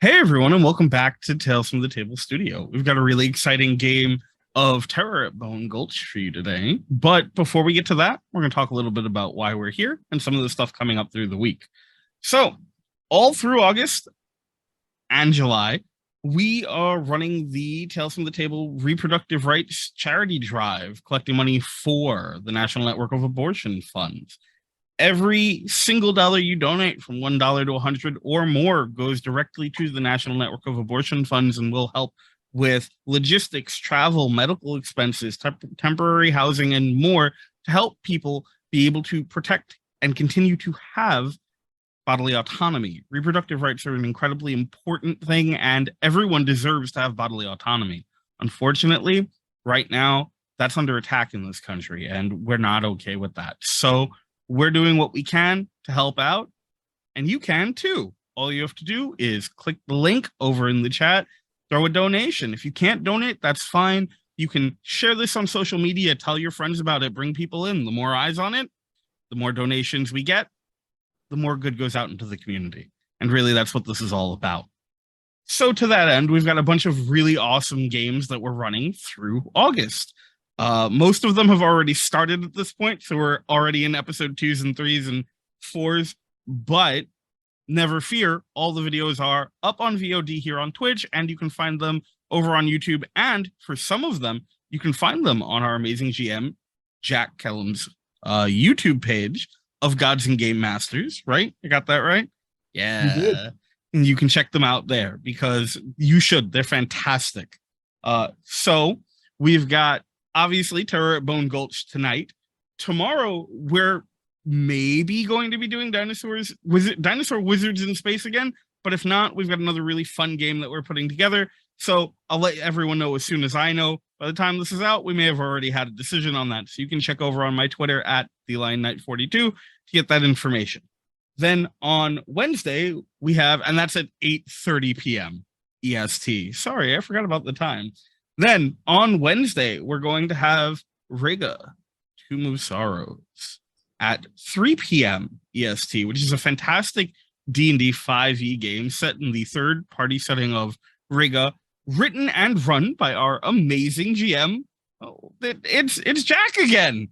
Hey everyone, and welcome back to Tales from the Table Studio. We've got a really exciting game of Terror at Bone Gulch for you today. But before we get to that, we're going to talk a little bit about why we're here and some of the stuff coming up through the week. So, all through August and July, we are running the Tales from the Table Reproductive Rights Charity Drive, collecting money for the National Network of Abortion Funds. Every single dollar you donate, from $1 to 100 or more, goes directly to the National Network of Abortion Funds and will help with logistics, travel, medical expenses, temporary housing, and more to help people be able to protect and continue to have bodily autonomy. Reproductive rights are an incredibly important thing, and everyone deserves to have bodily autonomy. Unfortunately, right now, that's under attack in this country, and we're not okay with that. So we're doing what we can to help out, and you can too. All you have to do is click the link over in the chat, throw a donation. If you can't donate, that's fine. You can share this on social media, tell your friends about it, bring people in. The more eyes on it, the more donations we get, the more good goes out into the community. And really, that's what this is all about. So to that end, we've got a bunch of really awesome games that we're running through August. Most of them have already started at this point, so we're already in episode 2s and 3s and 4s, but never fear, all the videos are up on VOD here on Twitch, and you can find them over on YouTube, and for some of them, you can find them on our amazing GM, Jack Kellum's YouTube page of Gods and Game Masters, right? I got that right? You did. Yeah. And you can check them out there, because you should. They're fantastic. So we've got, obviously, Terror at Bone Gulch tonight. Tomorrow, we're maybe going to be doing Dinosaur Wizards in Space again, but if not, we've got another really fun game that we're putting together. So I'll let everyone know as soon as I know. By the time this is out, we may have already had a decision on that. So you can check over on my Twitter at TheLionKnight42 to get that information. Then on Wednesday, we have, and that's at 8:30 p.m. EST. Sorry, I forgot about the time. Then on Wednesday, we're going to have Riga, Tomb of Sorrows, at 3 p.m. EST, which is a fantastic D&D 5e game set in the third-party setting of Riga, written and run by our amazing GM. Oh, it's Jack again.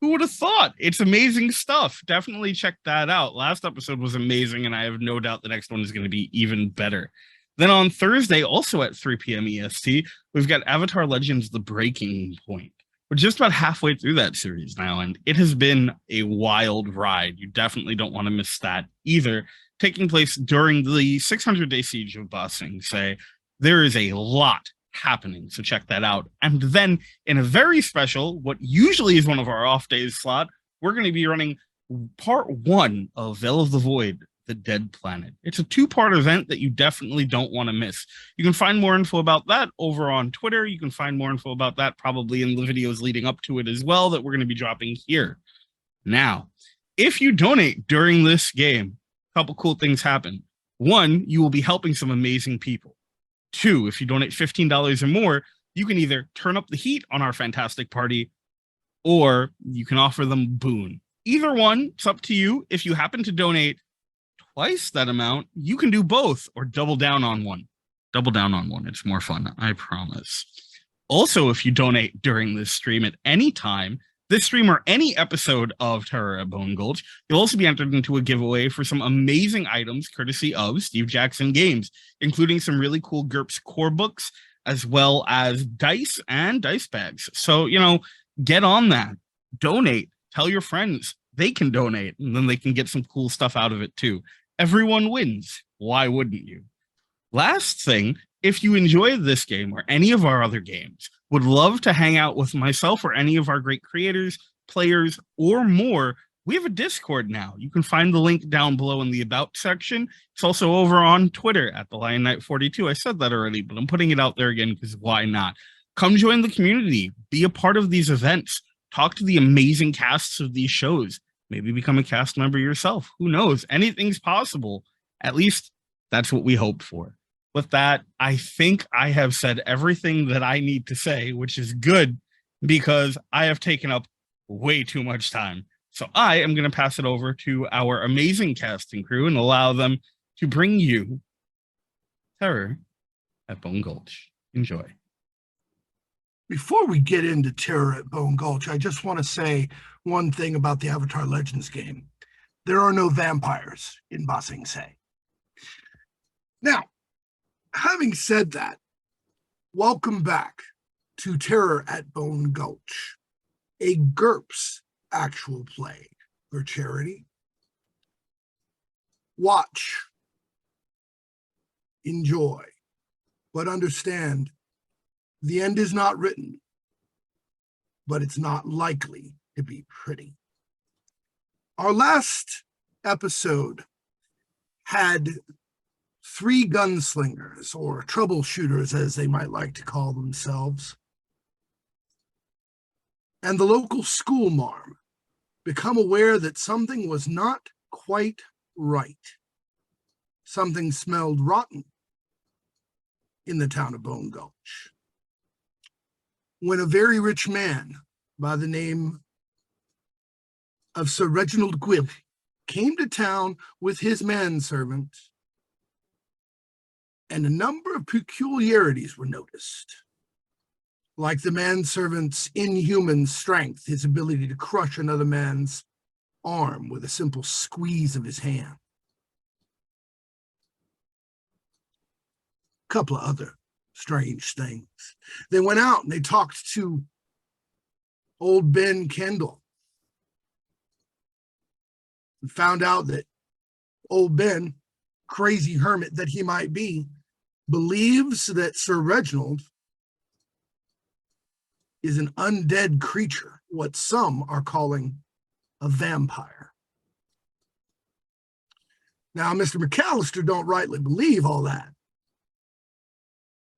Who would have thought? It's amazing stuff. Definitely check that out. Last episode was amazing, and I have no doubt the next one is going to be even better. Then on Thursday, also at 3 p.m. EST, we've got Avatar Legends: The Breaking Point. We're just about halfway through that series now, and it has been a wild ride. You definitely don't want to miss that either. Taking place during the 600-day siege of Ba Sing Se. There is a lot happening, so check that out. And then in a very special, what usually is one of our off days slot, we're going to be running part 1 of Veil of the Void, The Dead Planet. It's a 2-part event that you definitely don't want to miss. You can find more info about that over on Twitter. You can find more info about that probably in the videos leading up to it as well that we're going to be dropping here. Now, if you donate during this game, a couple cool things happen. 1, you will be helping some amazing people. 2, if you donate $15 or more, you can either turn up the heat on our fantastic party, or you can offer them boon. Either one, it's up to you. If you happen to donate twice that amount, you can do both, or double down on one. Double down on one. It's more fun, I promise. Also, if you donate during this stream at any time, this stream or any episode of Terror at Bone Gulch, you'll also be entered into a giveaway for some amazing items courtesy of Steve Jackson Games, including some really cool GURPS core books, as well as dice and dice bags. So, get on that. Donate. Tell your friends they can donate, and then they can get some cool stuff out of it too. Everyone wins. Why wouldn't you? Last thing, if you enjoy this game or any of our other games, would love to hang out with myself or any of our great creators, players, or more, we have a Discord now. You can find the link down below in the About section. It's also over on Twitter at TheLionKnight42. I said that already, but I'm putting it out there again because why not? Come join the community. Be a part of these events. Talk to the amazing casts of these shows. Maybe become a cast member yourself. Who knows? Anything's possible. At least that's what we hope for. With that, I think I have said everything that I need to say, which is good because I have taken up way too much time. So I am going to pass it over to our amazing casting crew and allow them to bring you Terror at Bone Gulch. Enjoy. Before we get into Terror at Bone Gulch, I just want to say one thing about the Avatar Legends game. There are no vampires in Ba Sing Se. Now, having said that, welcome back to Terror at Bone Gulch, a GURPS actual play for charity. Watch, enjoy, but understand the end is not written, but it's not likely to be pretty. Our last episode had 3 gunslingers, or troubleshooters as they might like to call themselves, and the local schoolmarm become aware that something was not quite right. Something smelled rotten in the town of Bone Gulch. When a very rich man by the name of Sir Reginald Gwib came to town with his manservant, and a number of peculiarities were noticed, like the manservant's inhuman strength, his ability to crush another man's arm with a simple squeeze of his hand. A couple of other strange things. They went out and they talked to old Ben Kendall and found out that old Ben, crazy hermit that he might be, believes that Sir Reginald is an undead creature, what some are calling a vampire. Now, Mr. McCallister don't rightly believe all that.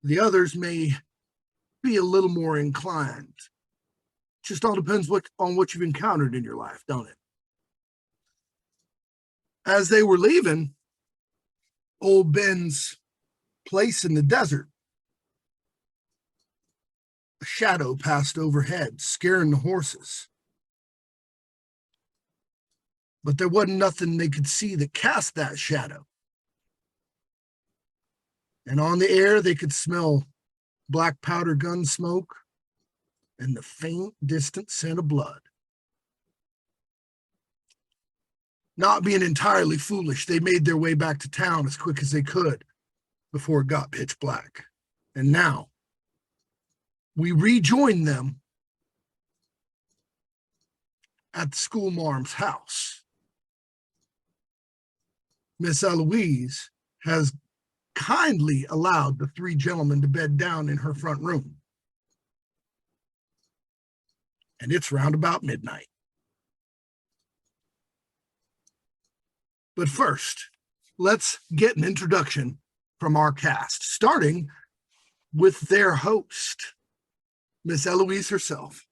The others may be a little more inclined. Just all depends on what you've encountered in your life, don't it? As they were leaving old Ben's place in the desert, a shadow passed overhead, scaring the horses. But there wasn't nothing they could see that cast that shadow. And on the air, they could smell black powder gun smoke and the faint, distant scent of blood. Not being entirely foolish, they made their way back to town as quick as they could before it got pitch black. And now, we rejoin them at the schoolmarm's house. Miss Eloise has kindly allowed the 3 gentlemen to bed down in her front room. And it's round about midnight. But first, let's get an introduction from our cast, starting with their host, Miss Eloise herself.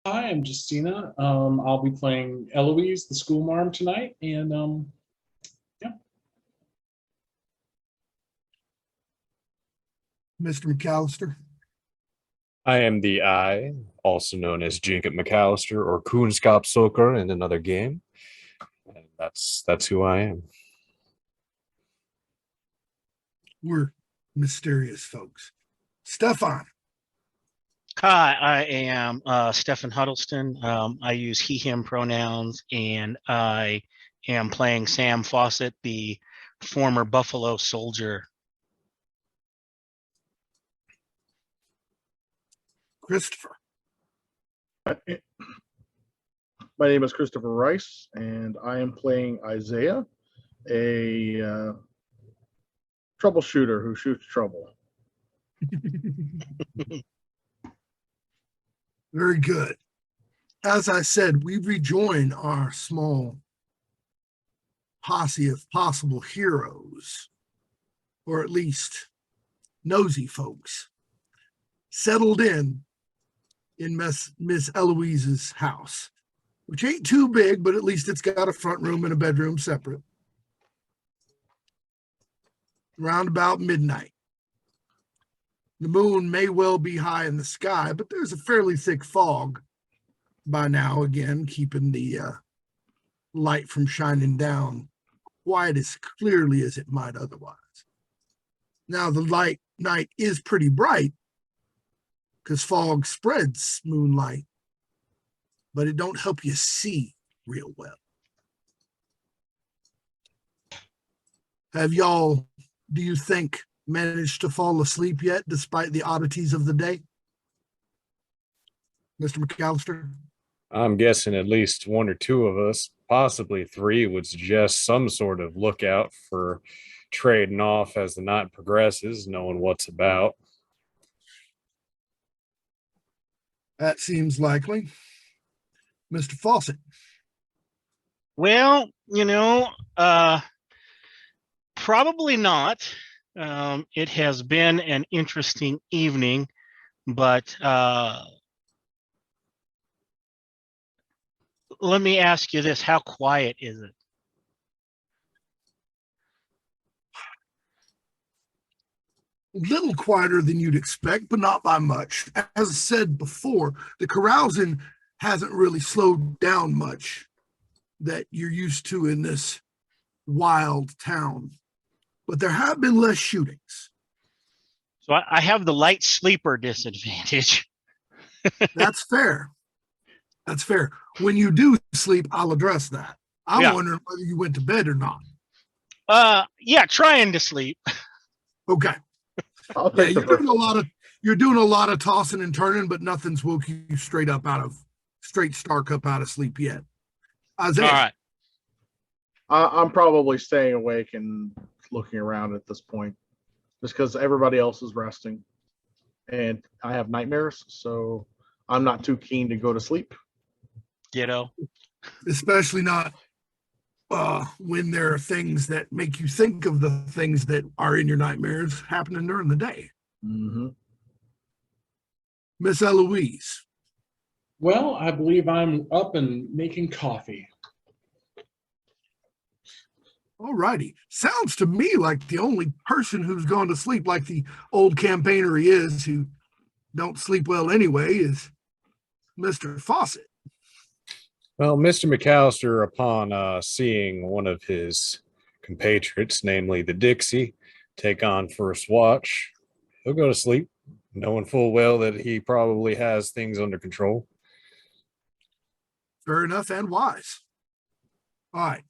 Hi, I'm Justina. I'll be playing Eloise, the schoolmarm, tonight, and yeah. Mr. McCallister. I am the Eye, also known as Jacob McCallister or Koonskop Soker in another game. And that's who I am. We're mysterious folks. Stefan. Hi, I am Stefan Huddleston. I use he, him pronouns, and I am playing Sam Fawcett, the former Buffalo soldier. Christopher. My name is Christopher Rice, and I am playing Isaiah, a troubleshooter who shoots trouble. Very good. As I said, we rejoin our small posse of possible heroes, or at least nosy folks, settled in Miss Eloise's house, which ain't too big, but at least it's got a front room and a bedroom separate. Around about midnight. The moon may well be high in the sky, but there's a fairly thick fog by now, again, keeping the light from shining down quite as clearly as it might otherwise. Now, the night is pretty bright because fog spreads moonlight, but it don't help you see real well. Have y'all, do you think, managed to fall asleep yet despite the oddities of the day? Mr. McCallister? I'm guessing at least one or two of us, possibly three, would suggest some sort of lookout for trading off as the night progresses, knowing what's about. That seems likely. Mr. Fawcett? Well, probably not. It has been an interesting evening, but let me ask you this. How quiet is it? Little quieter than you'd expect, but not by much. As I said before, the carousing hasn't really slowed down much that you're used to in this wild town, but there have been less shootings. So I have the light sleeper disadvantage. That's fair. That's fair. When you do sleep, I'll address that. I'm Yeah. wondering whether you went to bed or not. Yeah, trying to sleep. Okay. I'll Yeah, take the you're doing first. you're doing a lot of tossing and turning, but nothing's woke you straight stark up out of sleep yet. Isaiah, All right. I'm probably staying awake and looking around at this point, just because everybody else is resting, and I have nightmares, so I'm not too keen to go to sleep. Ditto. especially not when there are things that make you think of the things that are in your nightmares happening during the day. Mm-hmm. Miss Eloise. Well, I believe I'm up and making coffee. All righty. Sounds to me like the only person who's gone to sleep like the old campaigner he is, who don't sleep well anyway, is Mr. Fawcett. Well, Mr. McCallister, upon seeing one of his compatriots, namely the Dixie, take on first watch, he'll go to sleep, knowing full well that he probably has things under control. Fair enough and wise. All right.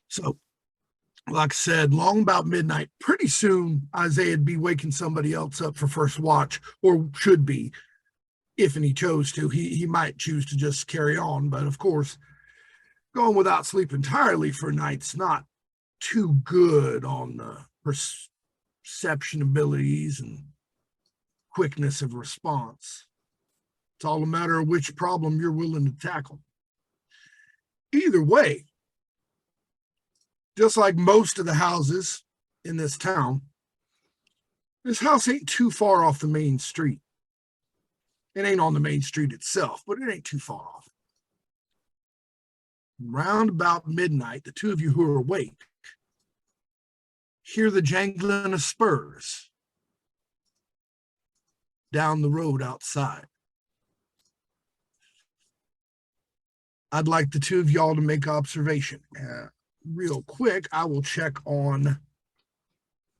So, like I said, long about midnight, pretty soon Isaiah'd be waking somebody else up for first watch, or should be, if and he chose to. He might choose to just carry on, but of course, going without sleep entirely for a night's not too good on the perception abilities and quickness of response. It's all a matter of which problem you're willing to tackle. Either way, just like most of the houses in this town, this house ain't too far off the main street. It ain't on the main street itself, but it ain't too far off. Round about midnight, the two of you who are awake hear the jangling of spurs down the road outside. I'd like the two of y'all to make observation. Real quick, I will check on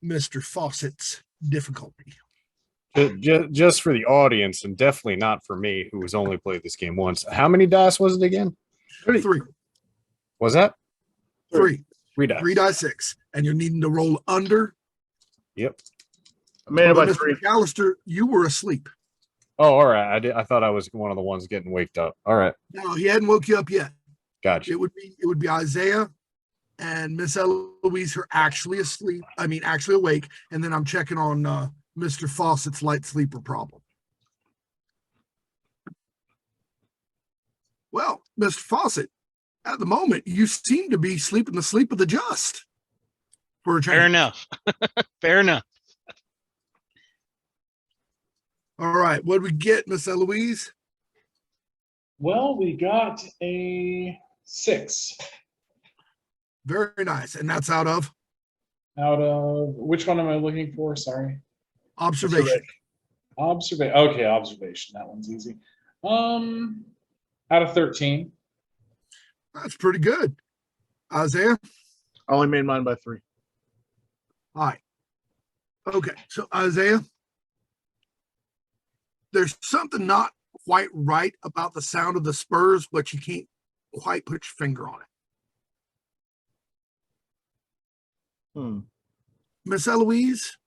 Mr. Fawcett's difficulty. Just for the audience, and definitely not for me, who has only played this game once. How many dice was it again? Three. Was that? Three. 3 dice. 3d6. And you're needing to roll under. Yep. I made it by Mr. 3. McCallister, you were asleep. Oh, all right. I thought I was one of the ones getting waked up. All right. No, he hadn't woke you up yet. Gotcha. It would be Isaiah and Miss Eloise are actually asleep. I mean, actually awake. And then I'm checking on Mr. Fawcett's light sleeper problem. Well, Mr. Fawcett, at the moment, you seem to be sleeping the sleep of the just. For a change. Fair enough. Fair enough. All right. What did we get, Miss Eloise? Well, we got a 6 Very nice. And that's out of out of which one am I looking for? Sorry. observation. Observation. Okay, observation. That one's easy. Out of 13. That's pretty good. Isaiah? I only made mine by 3. All right. Okay, so Isaiah, there's something not quite right about the sound of the spurs, but you can't quite put your finger on it. Hmm. Miss Eloise,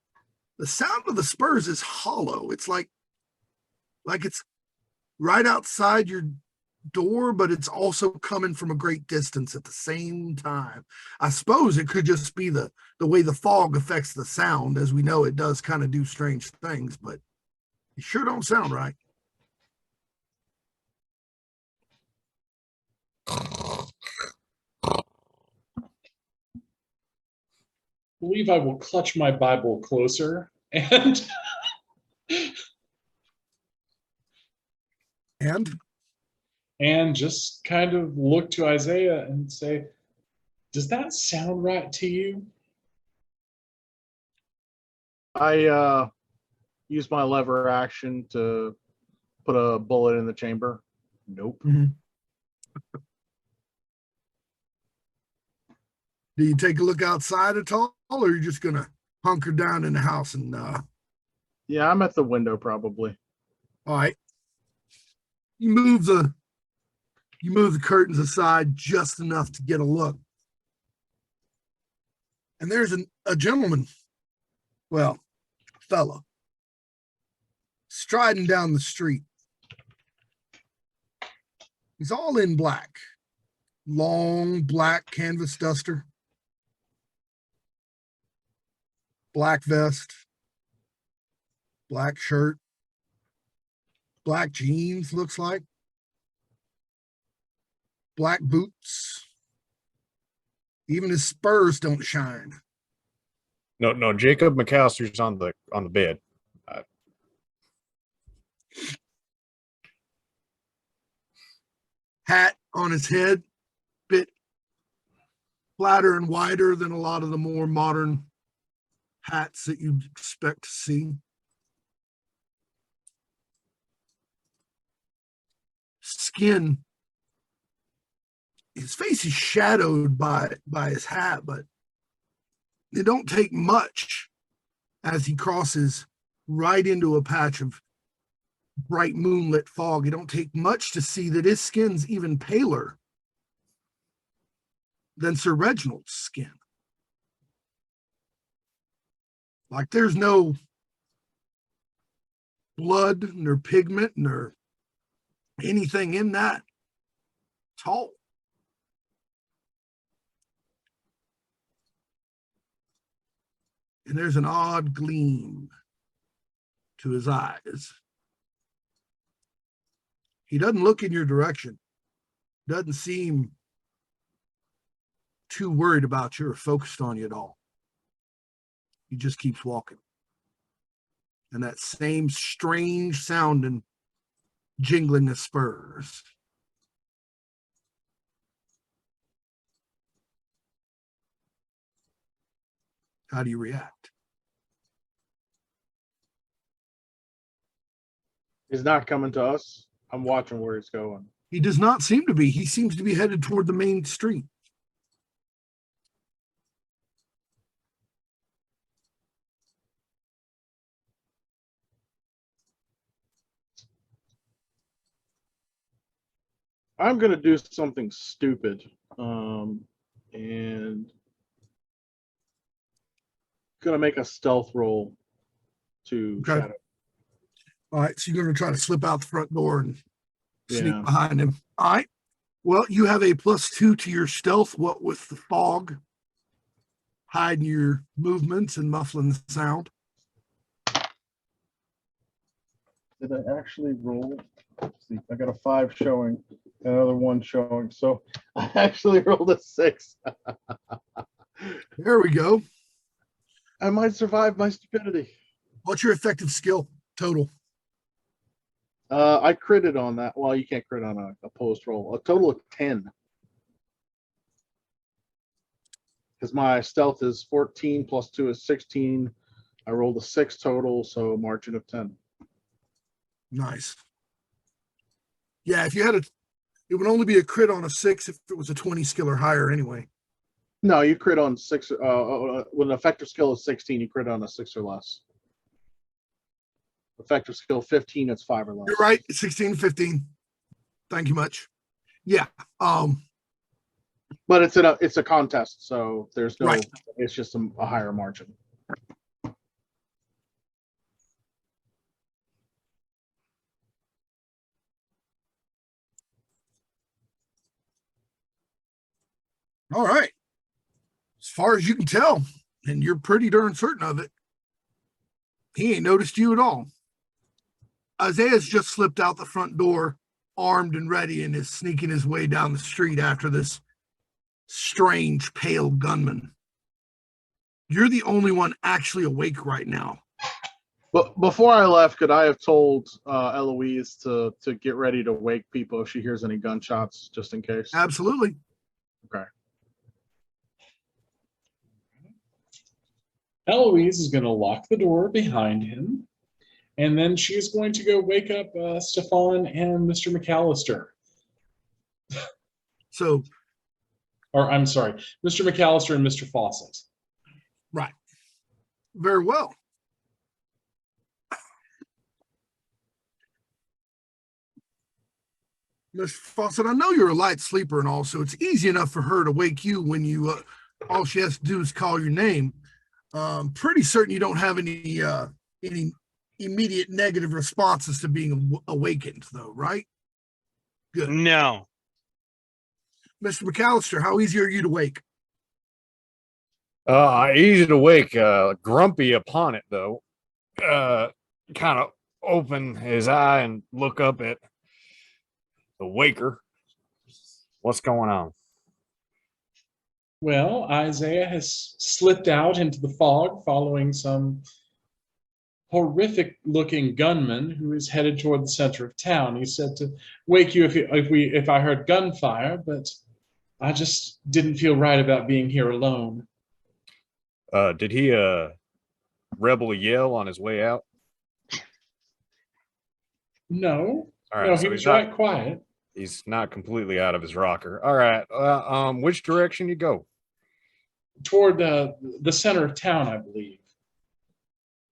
the sound of the spurs is hollow. It's like it's right outside your door, but it's also coming from a great distance at the same time. I suppose it could just be the way the fog affects the sound. As we know, it does kind of do strange things, but it sure don't sound right. Believe I will clutch my Bible closer and And just kind of look to Isaiah and say, does that sound right to you? I use my lever action to put a bullet in the chamber. Nope. do you take a look outside at all, or are you just gonna hunker down in the house and Yeah, I'm at the window probably. all right. You move the curtains aside just enough to get a look. And there's a gentleman, well, a fellow, striding down the street. He's all in black, long black canvas duster, black vest, black shirt, black jeans, looks like, black boots. Even his spurs don't shine. No, Jacob McCallister's on the bed. Hat on his head, bit flatter and wider than a lot of the more modern hats that you'd expect to see. Skin, his face is shadowed by his hat, but it don't take much as he crosses right into a patch of bright moonlit fog. It don't take much to see that his skin's even paler than Sir Reginald's skin. Like there's no blood nor pigment nor anything in that at all. And there's an odd gleam to his eyes. He doesn't look in your direction, doesn't seem too worried about you or focused on you at all. He just keeps walking. And that same strange sounding jingling of spurs. How do you react? He's not coming to us. I'm watching where he's going. He does not seem to be. He seems to be headed toward the main street. I'm gonna do something stupid, and gonna make a stealth roll to Okay. shadow. All right, so you're going to try to slip out the front door and sneak Yeah. behind him. All right. Well, you have a +2 to your stealth, what with the fog hiding your movements and muffling the sound. Did I actually roll? Let's see, I got a 5 showing, another 1 showing. So I actually rolled a 6. There we go. I might survive my stupidity. What's your effective skill total? I critted on that. Well, you can't crit on a post roll. A total of 10. Because my stealth is 14 plus 2 is 16. I rolled a 6 total, so margin of 10. Nice. Yeah, if you had it would only be a crit on a 6 if it was a 20 skill or higher anyway. No, you crit on 6. When an effective skill is 16, you crit on a 6 or less. Effective skill 15, it's 5 or less. You're right. 16, 15. Thank you much. Yeah. But it's a contest, so there's no. Right. It's just a higher margin. All right. As far as you can tell, and you're pretty darn certain of it, he ain't noticed you at all. Isaiah's just slipped out the front door, armed and ready, and is sneaking his way down the street after this strange, pale gunman. You're the only one actually awake right now. But before I left, could I have told Eloise to get ready to wake people if she hears any gunshots, just in case? Absolutely. Okay. Eloise is going to lock the door behind him, and then she's going to go wake up Stefan and Mr. McCallister. So, Or I'm sorry, Mr. McCallister and Mr. Fawcett. right. Very well. Mr. Fawcett, I know you're a light sleeper and all, so it's easy enough for her to wake you when you, all she has to do is call your name. Pretty certain you don't have any immediate negative responses to being awakened, though, right? Good. No. Mr. McCallister, how easy are you to wake? Easy to wake, grumpy upon it though. Kind of open his eye and look up at the waker. What's going on? Well, Isaiah has slipped out into the fog following some horrific looking gunman who is headed toward the center of town. He said to wake you if I heard gunfire, but I just didn't feel right about being here alone. Did he rebel yell on his way out? No, All right, no, so he was right quiet. He's not completely out of his rocker. All right. Which direction you go? Toward the center of town, I believe.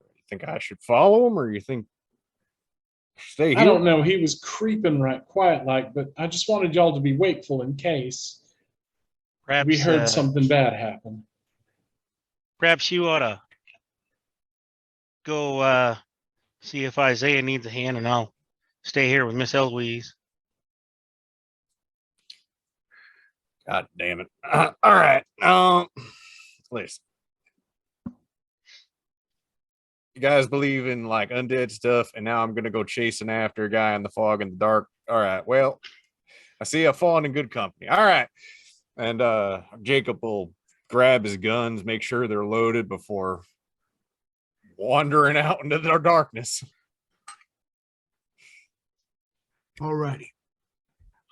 You think I should follow him, or you think stay here? I don't know. He was creeping right quiet like, but I just wanted y'all to be wakeful in case Perhaps we heard something bad happen. Perhaps you ought to go see if Isaiah needs a hand, and I'll stay here with Miss Eloise. God damn it. All right. Listen. You guys believe in like undead stuff, and now I'm going to go chasing after a guy in the fog in the dark. All right. Well, I see I've fallen in good company. All right. And Jacob will grab his guns, make sure they're loaded before wandering out into the darkness. All righty.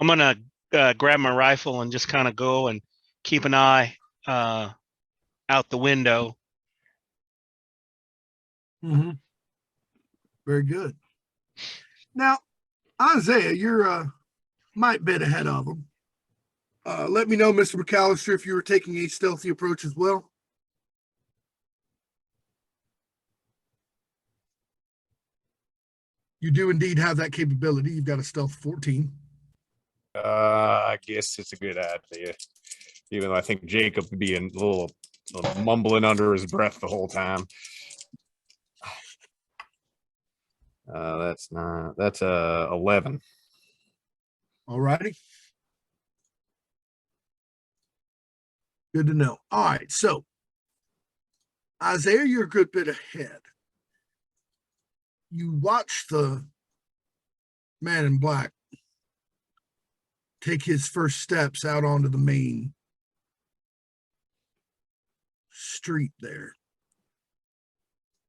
I'm gonna grab my rifle and just kind of go and keep an eye out the window. Mm-hmm. Very good. Now, Isaiah, you're a might bit ahead of him. Let me know, Mr. McCallister, if you were taking a stealthy approach as well. You do indeed have that capability. You've got a stealth 14. I guess it's a good idea. Even though I think Jacob would be a little mumbling under his breath the whole time. That's 11. All righty. Good to know. All right. So, Isaiah, you're a good bit ahead. You watch the man in black take his first steps out onto the main street there.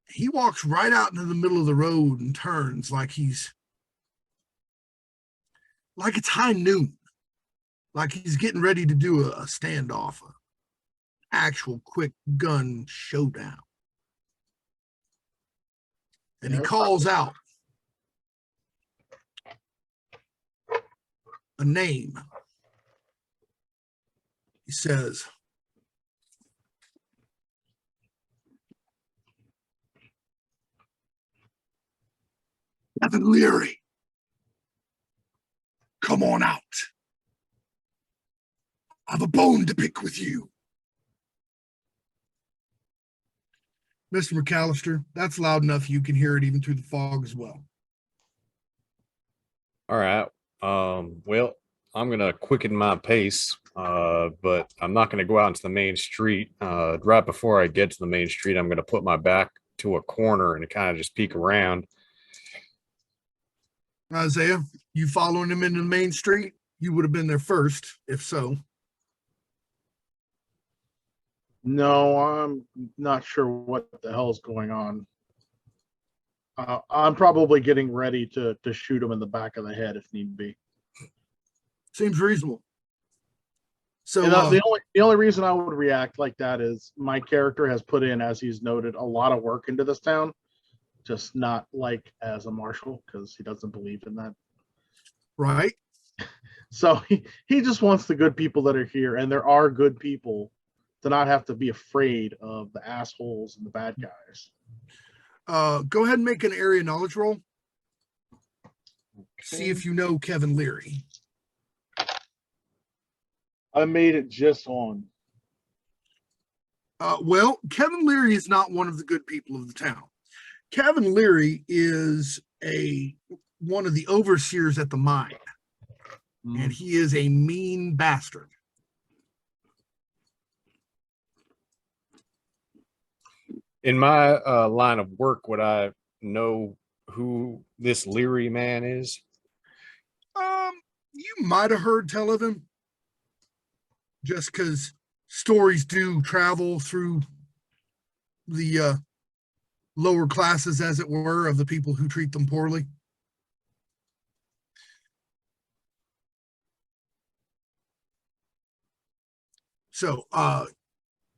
He walks right out into the middle of the road and turns like it's high noon, like he's getting ready to do a standoff, an actual quick gun showdown. And he calls out a name. He says, Kevin Leary, come on out. I have a bone to pick with you. Mr. McCallister, that's loud enough you can hear it even through the fog as well. All right. Well, I'm gonna quicken my pace, but I'm not gonna go out into the main street. Right before I get to the main street, I'm gonna put my back to a corner and kind of just peek around. Isaiah, you following him into the main street? You would have been there first, if so. No, I'm not sure what the hell's going on. I'm probably getting ready to shoot him in the back of the head if need be. Seems reasonable. So And the only reason I would react like that is my character has put in, as he's noted, a lot of work into this town, just not like as a marshal because he doesn't believe in that. right. So he just wants the good people that are here, and there are good people to not have to be afraid of the assholes and the bad guys. Go ahead and make an area knowledge roll. See if you know Kevin Leary. I made it just on. Well, Kevin Leary is not one of the good people of the town. Kevin Leary is one of the overseers at the mine, and he is a mean bastard. In my line of work, would I know who this Leary man is? You might have heard tell of him, just because stories do travel through the lower classes, as it were, of the people who treat them poorly. So,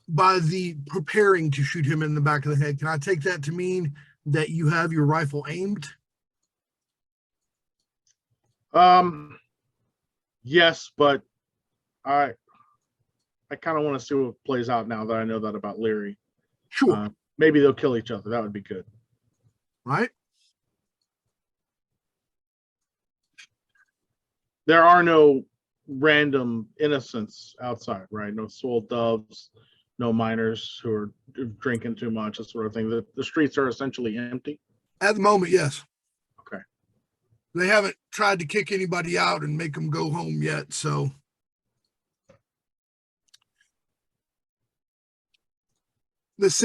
by the preparing to shoot him in the back of the head, can I take that to mean that you have your rifle aimed? Yes, but I kind of want to see what plays out now that I know that about Leary. Sure. Maybe they'll kill each other. That would be good. Right? There are no random innocents outside, right? No soiled doves, no minors who are drinking too much, that sort of thing. The streets are essentially empty. At the moment, yes. Okay. They haven't tried to kick anybody out and make them go home yet, so. This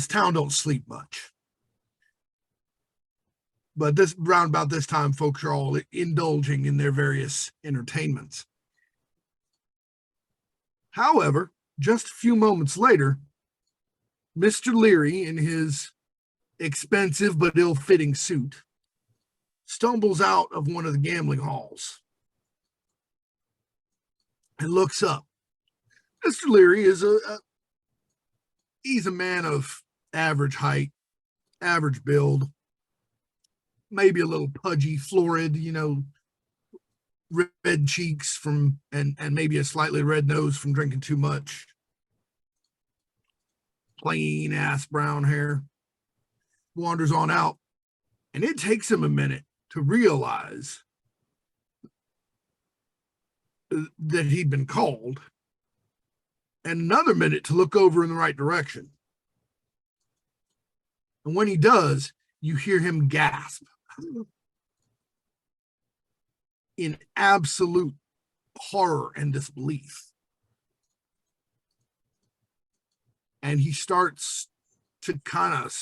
town don't sleep much. But round about this time, folks are all indulging in their various entertainments. However, just a few moments later, Mr. Leary, in his expensive but ill-fitting suit, stumbles out of one of the gambling halls and looks up. Mr. Leary is he's a man of average height, average build, maybe a little pudgy, florid, red cheeks from and maybe a slightly red nose from drinking too much. Plain ass brown hair. Wanders on out, and it takes him a minute to realize that he'd been called, and another minute to look over in the right direction. And when he does, you hear him gasp in absolute horror and disbelief. And he starts to kind of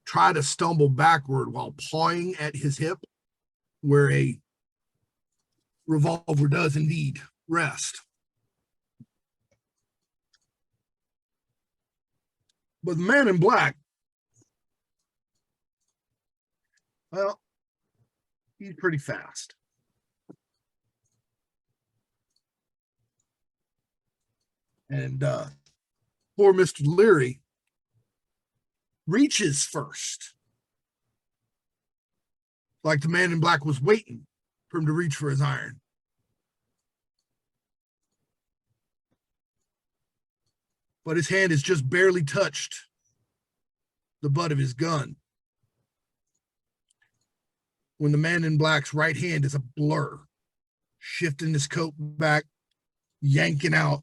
try to stumble backward while pawing at his hip, where a revolver does indeed rest. But the man in black, well, he's pretty fast. And poor Mr. Leary reaches first, like the man in black was waiting for him to reach for his iron. But his hand has just barely touched the butt of his gun. when the man in black's right hand is a blur, shifting his coat back, yanking out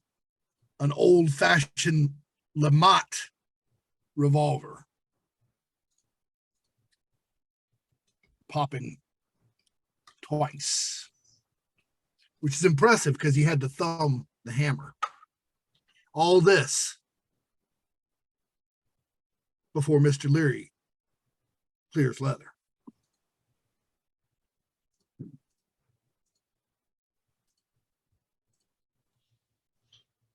an old-fashioned Lamotte revolver, popping twice, which is impressive because he had to thumb the hammer. All this before Mr. Leary clears leather.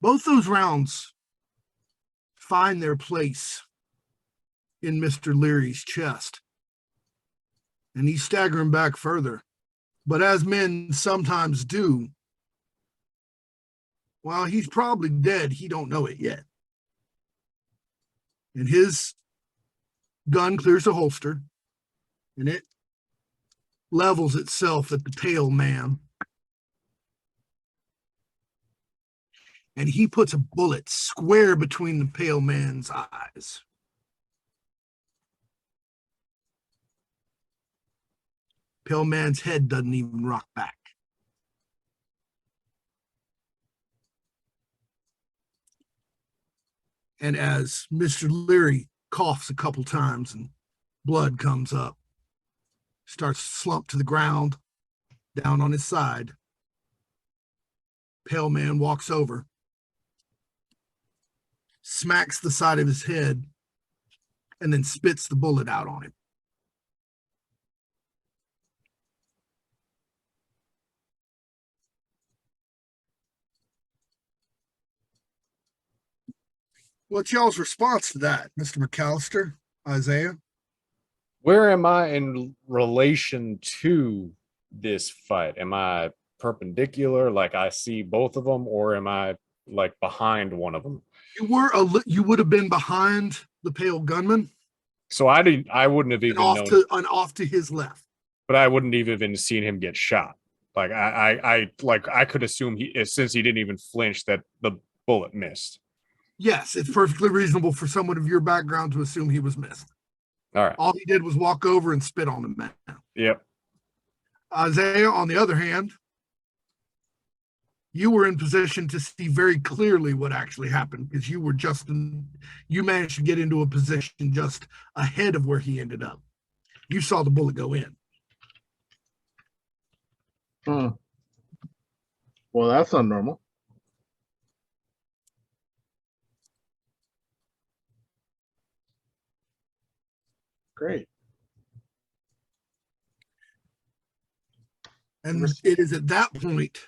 Both those rounds find their place in Mr. Leary's chest, and he's staggering back further. But as men sometimes do, while he's probably dead, he don't know it yet. And his gun clears the holster, and it levels itself at the pale man. And he puts a bullet square between the pale man's eyes. Pale man's head doesn't even rock back. And as Mr. Leary coughs a couple times and blood comes up, starts to slump to the ground, down on his side, pale man walks over, smacks the side of his head, and then spits the bullet out on him. What's y'all's response to that, Mr. McCallister, Isaiah? Where am I in relation to this fight? Am I perpendicular, like I see both of them, or am I like behind one of them? You would have been behind the pale gunman. So I wouldn't have even known, off to his left. but I wouldn't have even seen him get shot. Like I could assume since he didn't even flinch, that the bullet missed. Yes, it's perfectly reasonable for someone of your background to assume he was missed. All right. All he did was walk over and spit on him. Yep. Isaiah, on the other hand, you were in position to see very clearly what actually happened because you managed to get into a position just ahead of where he ended up. You saw the bullet go in. Well, that's not normal. Great. And it is at that point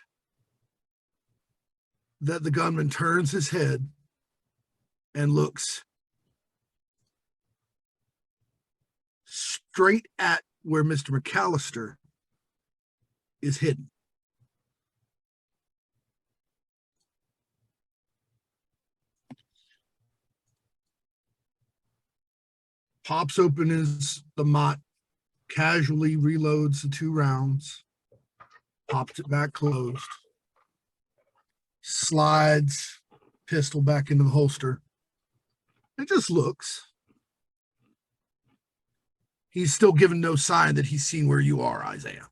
that the gunman turns his head and looks straight at where Mr. McCallister is hidden. Pops open his Lamotte, casually reloads the 2 rounds, pops it back closed, slides pistol back into the holster. It just looks. He's still giving no sign that he's seen where you are, Isaiah.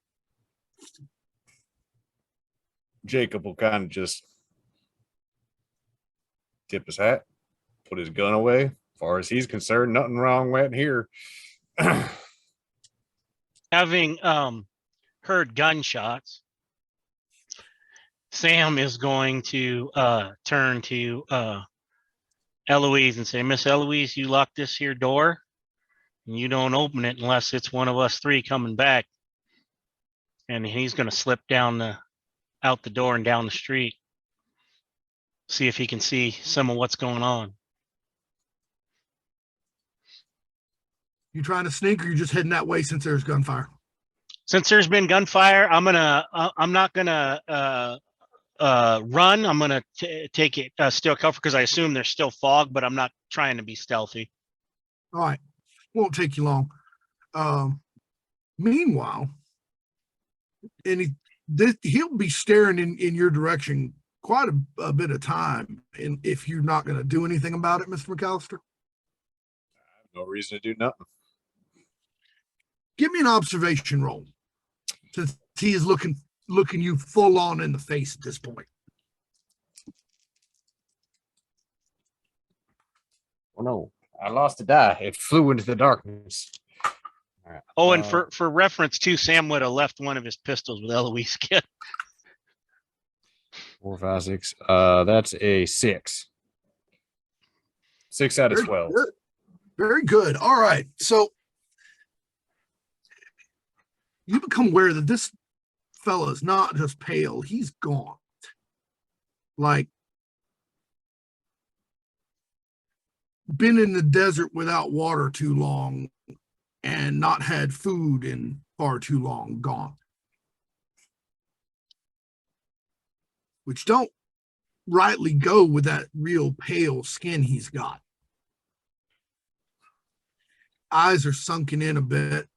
Jacob will kind of just tip his hat, put his gun away. As far as he's concerned, nothing wrong with here. Having heard gunshots, Sam is going to turn to Eloise and say, Miss Eloise, you lock this here door and you don't open it unless it's one of us 3 coming back. And he's going to slip out the door and down the street, see if he can see some of what's going on. You trying to sneak, or you just heading that way since there's gunfire? Since there's been gunfire, I'm not gonna run. I'm gonna take it still cover because I assume there's still fog, but I'm not trying to be stealthy. All right, won't take you long. Meanwhile, and he'll be staring in your direction quite a bit of time. And if you're not going to do anything about it, Mr. McCallister, No reason to do nothing. Give me an observation roll, since he is looking you full on in the face at this point. Oh no, I lost a die. It flew into the darkness. All right. Oh, and for reference too, Sam would have left one of his pistols with Eloise kit. 4, 5, 6. That's a 6. 6 out of Very 12. good. Very good. All right. So you become aware that this fella is not just pale, he's gaunt. Like, been in the desert without water too long and not had food in far too long, gaunt. Which don't rightly go with that real pale skin he's got. Eyes are sunken in a bit,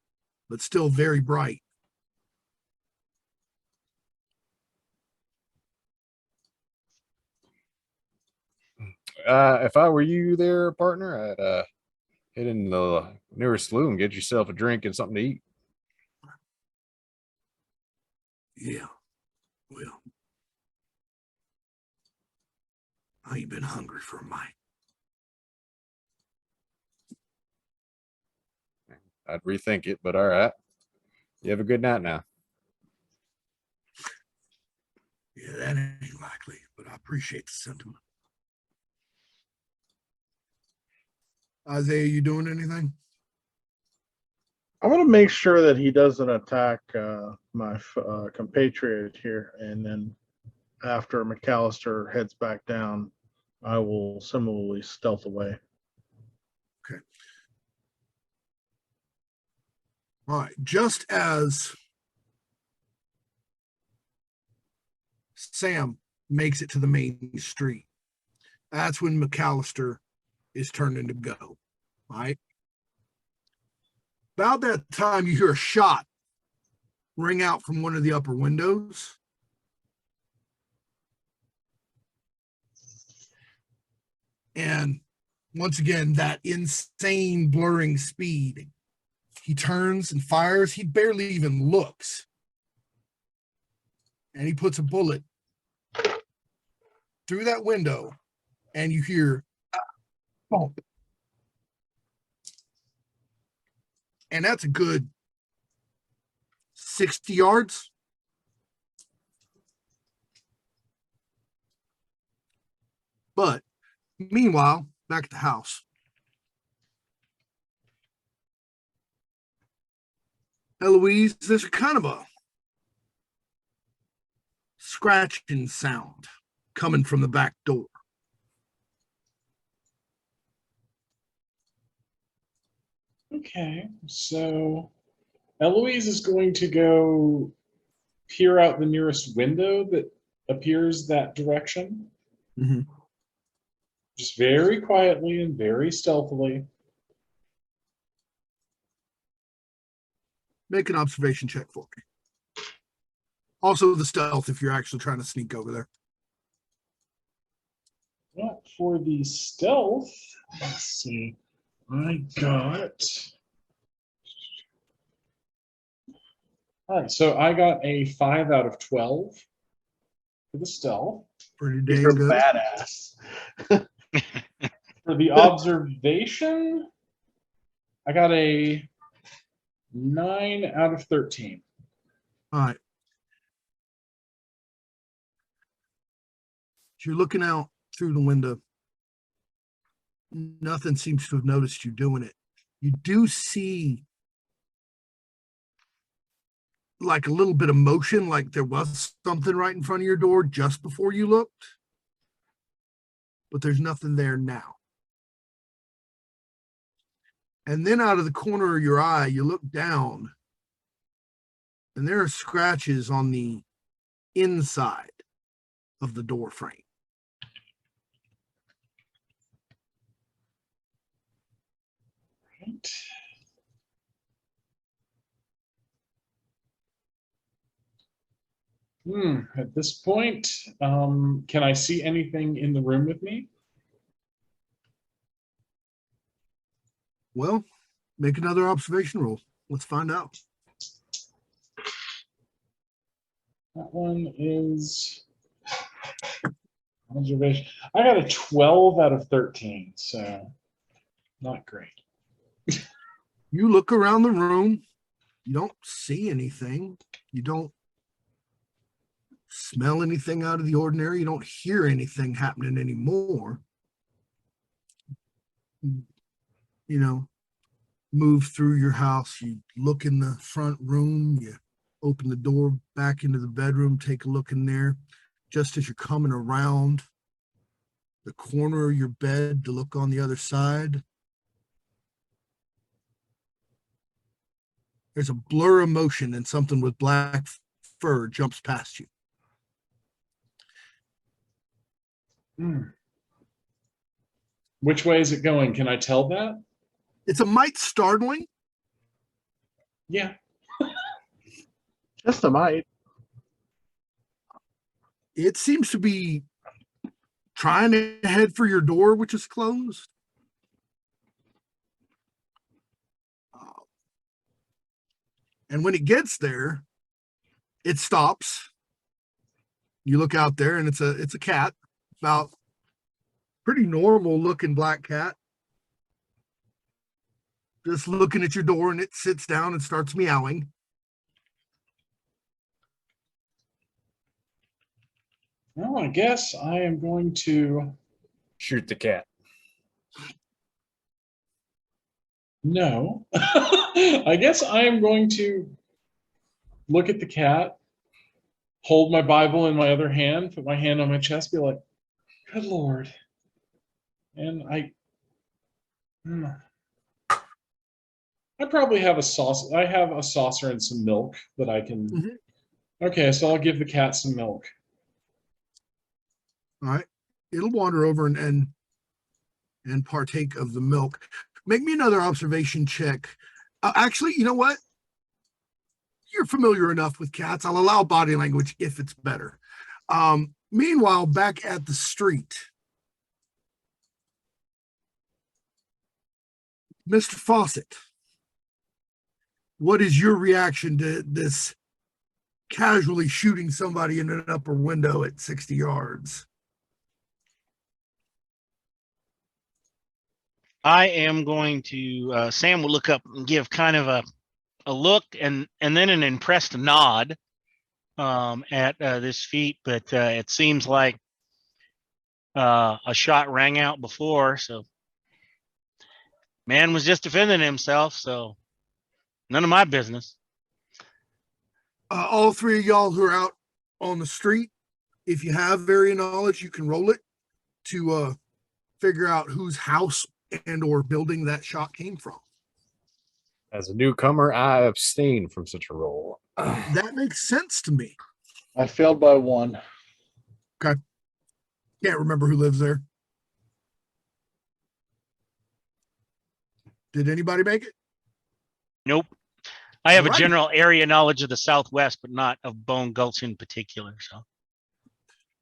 but still very bright. If I were you there, partner, I'd head in the nearest saloon, get yourself a drink and something to eat. Yeah, well, I ain't been hungry for a mite. I'd rethink it, but all right. You have a good night now. Yeah, that ain't likely, but I appreciate the sentiment. Isaiah, you doing anything? I'm going to make sure that he doesn't attack my compatriot here. And then after McCallister heads back down, I will similarly stealth away. Okay. All right. Just as Sam makes it to the main street, that's when McCallister is turning to go. All right. About that time, you hear a shot ring out from one of the upper windows. And once again, that insane blurring speed. He turns and fires. He barely even looks. And he puts a bullet through that window, and you hear bump. And that's a good 60 yards. But meanwhile, back at the house, Eloise, there's kind of a scratching sound coming from the back door. Okay, so Eloise is going to go peer out the nearest window that appears that direction. Mm-hmm. Just very quietly and very stealthily. Make an observation check for me. Also the stealth if you're actually trying to sneak over there. Well, for the stealth, let's see. I got. All right, so I got a 5 out of 12 for the stealth. Pretty dang You're good. badass. For the observation, I got a 9 out of 13. All right. As you're looking out through the window, nothing seems to have noticed you doing it. You do see like a little bit of motion, like there was something right in front of your door just before you looked, but there's nothing there now. And then out of the corner of your eye, you look down, and there are scratches on the inside of the door frame. Right. At this point, can I see anything in the room with me? Well, make another observation roll. Let's find out. That one is observation. I got a 12 out of 13, so not great. You look around the room. You don't see anything. You don't smell anything out of the ordinary. You don't hear anything happening anymore. You know, move through your house. You look in the front room. You open the door back into the bedroom, take a look in there. Just as you're coming around the corner of your bed to look on the other side, there's a blur of motion and something with black fur jumps past you. Which way is it going? Can I tell that? It's a mite startling. Yeah. Just a might. It seems to be trying to head for your door, which is closed. And when it gets there, it stops. You look out there, and it's a cat, about pretty normal looking black cat, just looking at your door, and it sits down and starts meowing. Well, I guess I am going to. Shoot the cat. No. I guess I am going to look at the cat, hold my Bible in my other hand, put my hand on my chest, be like, good Lord. And I probably have a sauce. I have a saucer and some milk that I can. Mhm. Okay, so I'll give the cat some milk. All right. It'll wander over and partake of the milk. Make me another observation check. Actually, you know what? You're familiar enough with cats. I'll allow body language if it's better. Meanwhile, back at the street, Mr. Fawcett, what is your reaction to this casually shooting somebody in an upper window at 60 yards? I am going to Sam will look up and give kind of a look and then an impressed nod at this feat, but it seems like a shot rang out before, so man was just defending himself, so none of my business. All three of y'all who are out on the street, if you have area knowledge, you can roll it to figure out whose house and or building that shot came from. As a newcomer, I abstain from such a role. That makes sense to me. I failed by 1. Can't remember who lives there. Did anybody make it? Nope. I have a Alrighty. general area knowledge of the Southwest, but not of Bone Gulch in particular. So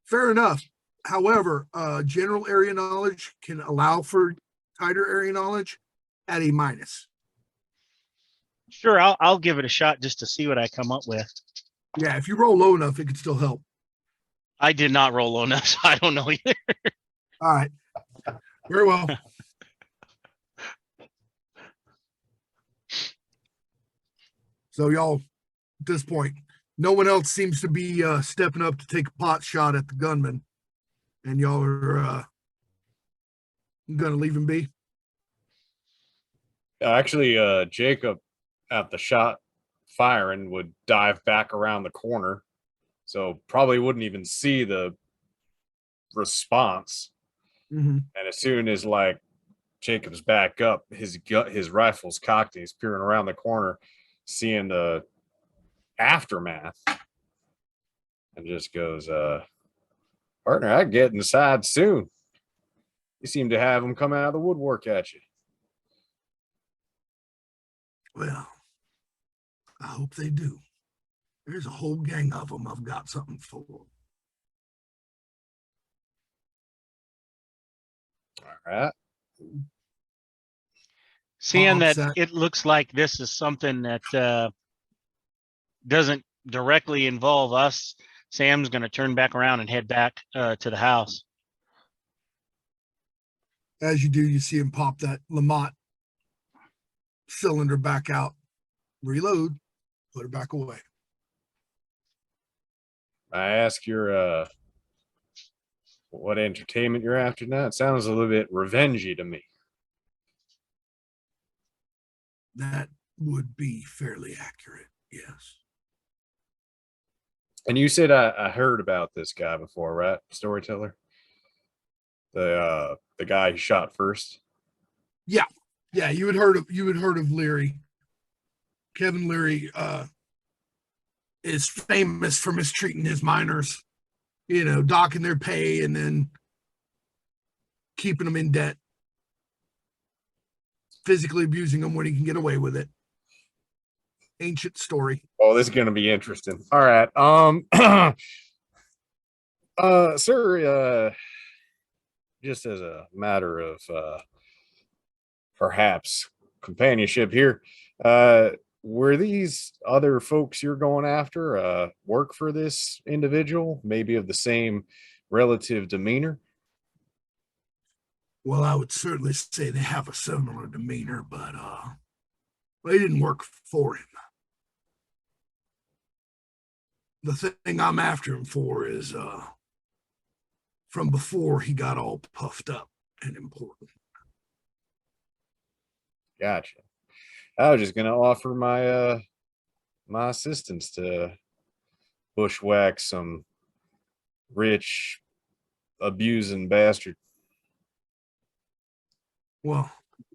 Fair enough. However, general area knowledge can allow for tighter area knowledge at a minus. sure, I'll give it a shot just to see what I come up with. Yeah, if you roll low enough, it could still help. I did not roll low enough, so I don't know either. All right. Very well. So y'all, at this point, no one else seems to be stepping up to take a pot shot at the gunman. And y'all are going to leave him be? Actually, Jacob, at the shot firing, would dive back around the corner, so probably wouldn't even see the response. Mm-hmm. And as soon as like Jacob's back up, his rifle's cocked, and he's peering around the corner, seeing the aftermath, and just goes, "Partner, I get inside soon. You seem to have them come out of the woodwork at you." Well, I hope they do. There's a whole gang of them I've got something for. All right. Seeing that Offset. it looks like this is something that doesn't directly involve us, Sam's going to turn back around and head back to the house. As you do, you see him pop that Lamont cylinder back out, reload, put it back away. I ask your what entertainment you're after now. It sounds a little bit revengey to me. That would be fairly accurate, yes. And you said I heard about this guy before, right? Storyteller. The guy who shot first. Yeah, you had heard of Leary. Kevin Leary is famous for mistreating his miners, docking their pay and then keeping them in debt, physically abusing them when he can get away with it. Ancient story. Oh, this is gonna be interesting. All right. Sir, just as a matter of perhaps companionship here, were these other folks you're going after work for this individual, maybe of the same relative demeanor? Well, I would certainly say they have a similar demeanor, but they didn't work for him. The thing I'm after him for is from before he got all puffed up and important. Gotcha. I was just gonna offer my my assistance to bushwhack some rich abusing bastard. Well,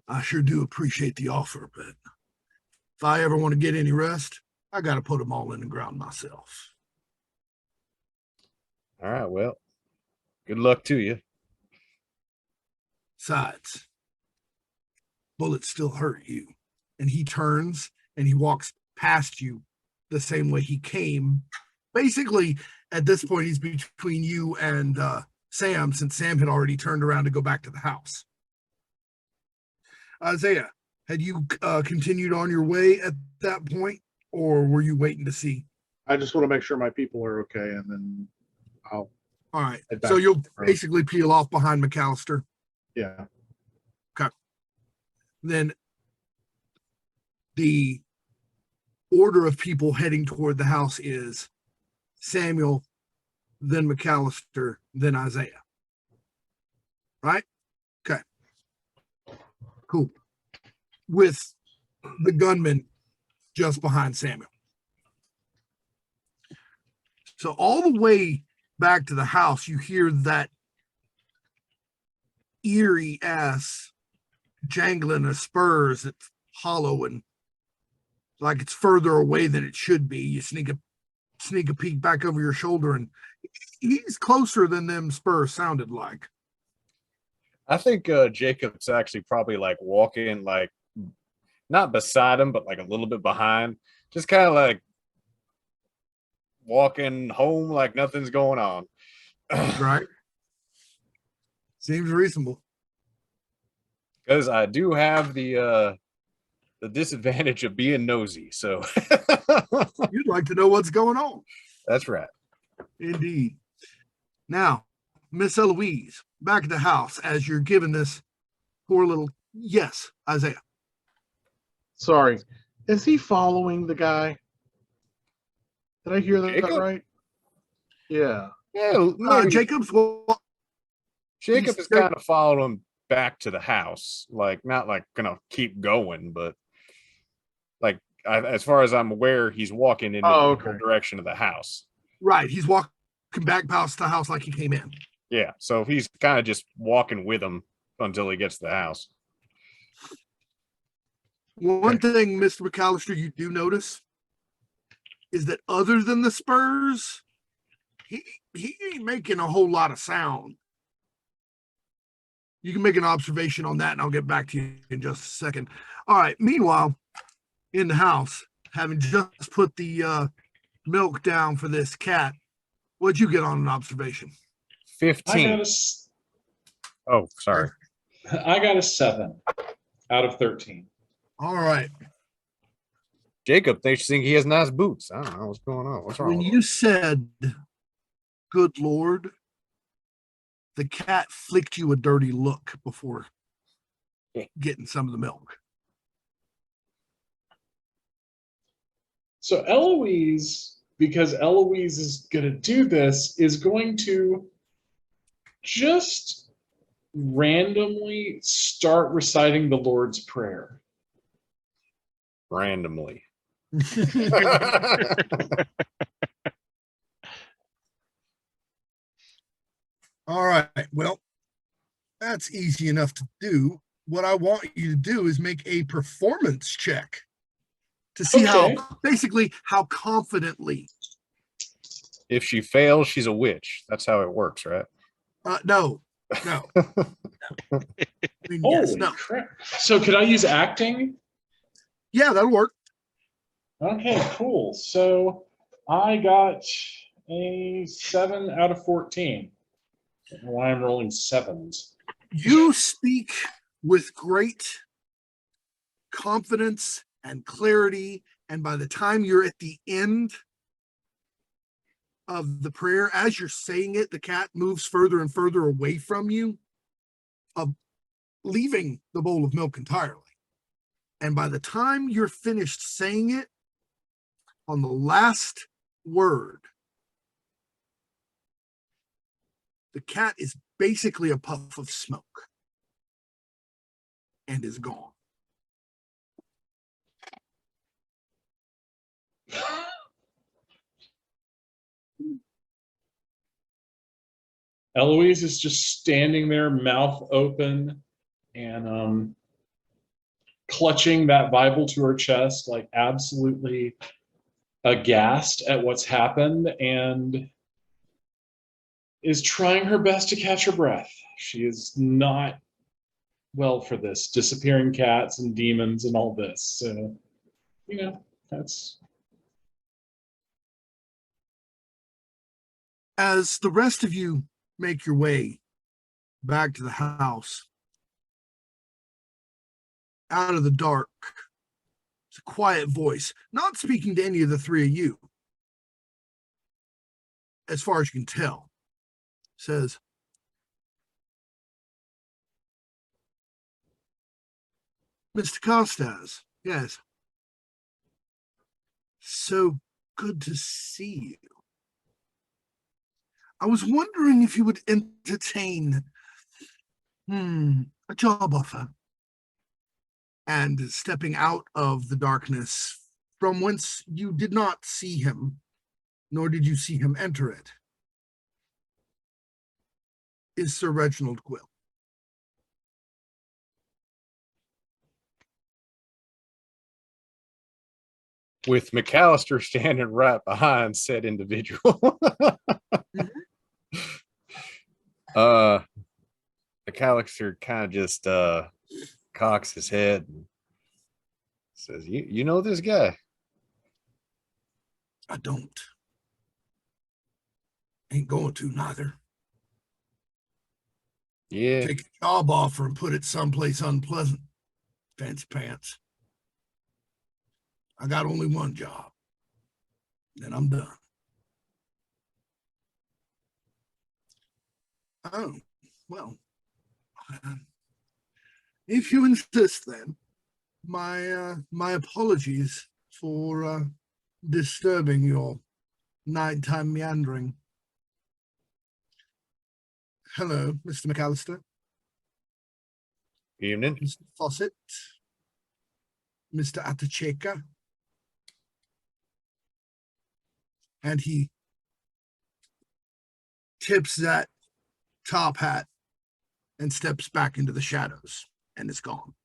I sure do appreciate the offer, but if I ever want to get any rest, I got to put them all in the ground myself. All right, well, good luck to you. Besides, bullets still hurt you. And he turns and he walks past you the same way he came. Basically, at this point, he's between you and Sam, since Sam had already turned around to go back to the house. Isaiah, had you continued on your way at that point, or were you waiting to see? I just want to make sure my people are okay, and then I'll. All right. head back So to you'll the road. basically peel off behind McCallister. Yeah. Then the order of people heading toward the house is Samuel, then McCallister, then Isaiah. Right? Okay. Cool. With the gunman just behind Samuel. So all the way back to the house, you hear that eerie ass jangling of spurs that's hollow and like it's further away than it should be. You sneak a peek back over your shoulder, and he's closer than them spurs sounded like. I think Jacob's actually probably like walking like not beside him, but like a little bit behind, just kind of like walking home like nothing's going on. Right? Seems reasonable. Because I do have the disadvantage of being nosy, so You'd like to know what's going on. that's right. Indeed. Now, Miss Eloise, back at the house as you're giving this poor little yes, Isaiah. Sorry. Is he following the guy? Did I hear that Jacob? right? Yeah. Yeah, maybe Jacob's well, Jacob he's is kind of following him back to the house, like not like gonna keep going, but like as far as I'm aware, he's walking in the direction of the house. right. He's walking back past the house like he came in. Yeah, so he's kind of just walking with him until he gets to the house. One thing, Mr. McCallister, you do notice is that other than the spurs, he ain't making a whole lot of sound. You can make an observation on that, and I'll get back to you in just a second. All right. Meanwhile, in the house, having just put the milk down for this cat, what'd you get on an observation? 15. Oh, sorry. I got a 7 out of 13. All right. Jacob, they think he has nice boots. I don't know what's going on. What's wrong? When with you said, good Lord, the cat flicked you a dirty look before getting some of the milk. So Eloise, because Eloise is going to do this, is going to just randomly start reciting the Lord's Prayer. randomly? All right. Well, that's easy enough to do. What I want you to do is make a performance check to see Okay. how confidently. If she fails, she's a witch. That's how it works, right? No. I mean, yes, Holy no. crap. So could I use acting? Yeah, that'll work. Okay, cool. So I got a 7 out of 14. I don't know why I'm rolling sevens. You speak with great confidence and clarity, and by the time you're at the end of the prayer, as you're saying it, the cat moves further and further away from you, leaving the bowl of milk entirely. And by the time you're finished saying it, on the last word, the cat is basically a puff of smoke and is gone. Eloise is just standing there, mouth open, and clutching that Bible to her chest, like absolutely aghast at what's happened, and is trying her best to catch her breath. She is not well for this, disappearing cats and demons and all this. So, that's. As the rest of you make your way back to the house, out of the dark, it's a quiet voice, not speaking to any of the three of you, as far as you can tell, says, Mr. Costas, yes. So good to see you. I was wondering if you would entertain a job offer. And stepping out of the darkness from whence you did not see him, nor did you see him enter it, is Sir Reginald Quill. With McCallister standing right behind said individual. McCallister kind of just cocks his head and says, you know this guy? I don't. Ain't going to neither. Yeah. Take a job offer and put it someplace unpleasant. Fancy pants. I got only one job. Then I'm done. Oh, well. If you insist, then my apologies for disturbing your nighttime meandering. Hello, Mr. McCallister. Evening. Mr. Fawcett. Mr. Atacheka. And he tips that top hat and steps back into the shadows and is gone.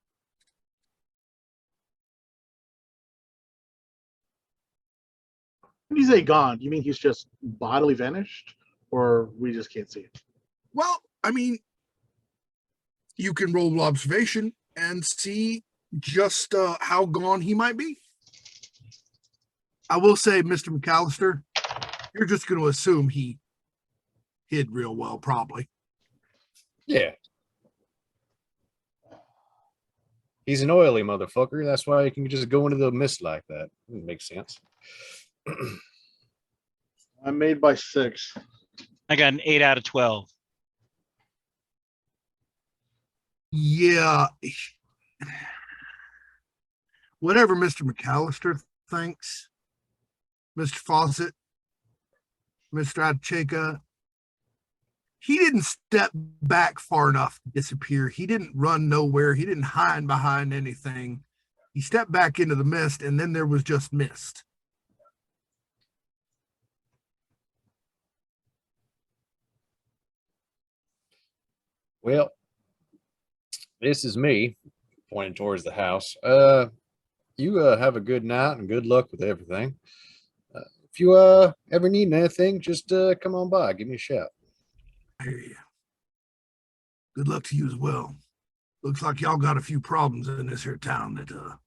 When you say gone, you mean he's just bodily vanished, or we just can't see it? Well, I mean, you can roll observation and see just how gone he might be. I will say, Mr. McCallister, you're just going to assume he hid real well, probably. Yeah. He's an oily motherfucker. That's why he can just go into the mist like that. It makes sense. I'm made by 6. I got an 8 out of 12. Yeah. Whatever Mr. McCallister thinks, Mr. Fawcett, Mr. Adcheka, he didn't step back far enough to disappear. He didn't run nowhere. He didn't hide behind anything. He stepped back into the mist, and then there was just mist. Well, this is me pointing towards the house. You have a good night and good luck with everything. If you ever need anything, just come on by. Give me a shout. I hear you. Good luck to you as well. Looks like y'all got a few problems in this here town that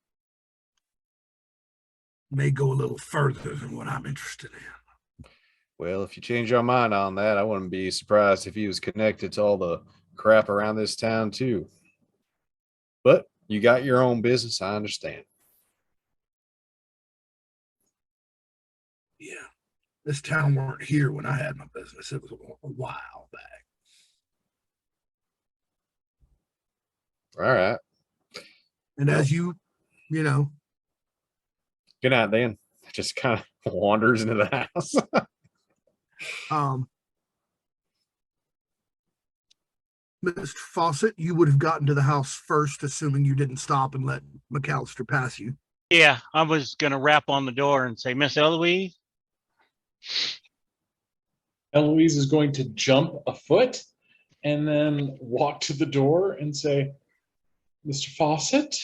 may go a little further than what I'm interested in. Well, if you change your mind on that, I wouldn't be surprised if he was connected to all the crap around this town too. But you got your own business, I understand. Yeah. This town weren't here when I had my business. It was a while back. All right. And as you know, Good night, then. Just kind of wanders into the house. Mr. Fawcett, you would have gotten to the house first, assuming you didn't stop and let McCallister pass you. Yeah, I was going to rap on the door and say, Miss Eloise. Eloise is going to jump a foot and then walk to the door and say, Mr. Fawcett,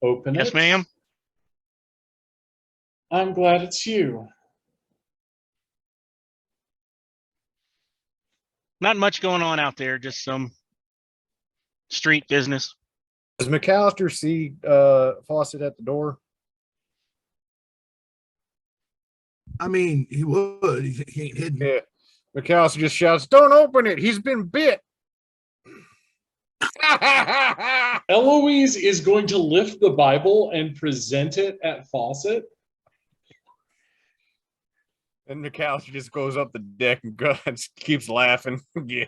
open it. Yes, ma'am. I'm glad it's you. Not much going on out there, just some street business. Does McCallister see Fawcett at the door? I mean, he would. He ain't hidden. Yeah. McCallister just shouts, "Don't open it. He's been bit." Eloise is going to lift the Bible and present it at Fawcett. And McCallister just goes up the deck and keeps laughing. Yeah.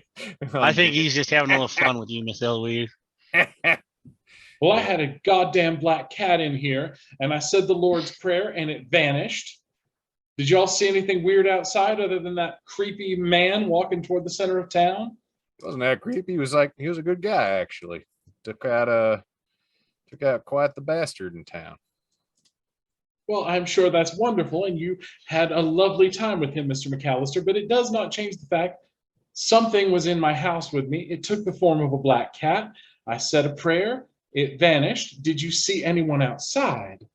I think he's just having a little fun with you, Miss Eloise. Well, I had a goddamn black cat in here, and I said the Lord's Prayer, and it vanished. Did y'all see anything weird outside other than that creepy man walking toward the center of town? Wasn't that creepy? He was a good guy, actually. Took out quite the bastard in town. Well, I'm sure that's wonderful, and you had a lovely time with him, Mr. McCallister, but it does not change the fact something was in my house with me. It took the form of a black cat. I said a prayer. It vanished. Did you see anyone outside?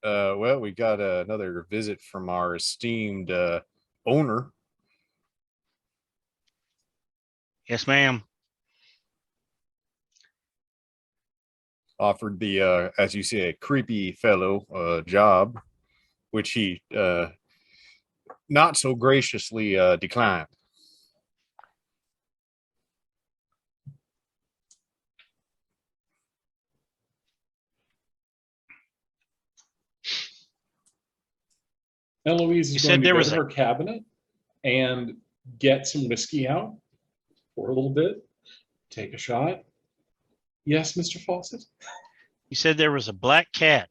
Well, we got another visit from our esteemed owner. Yes, ma'am. Offered the, as you say, a creepy fellow job, which he not so graciously declined. Eloise is You going said to there go was to her cabinet and get some whiskey out for a little bit, take a shot. Yes, Mr. Fawcett? You said there was a black cat.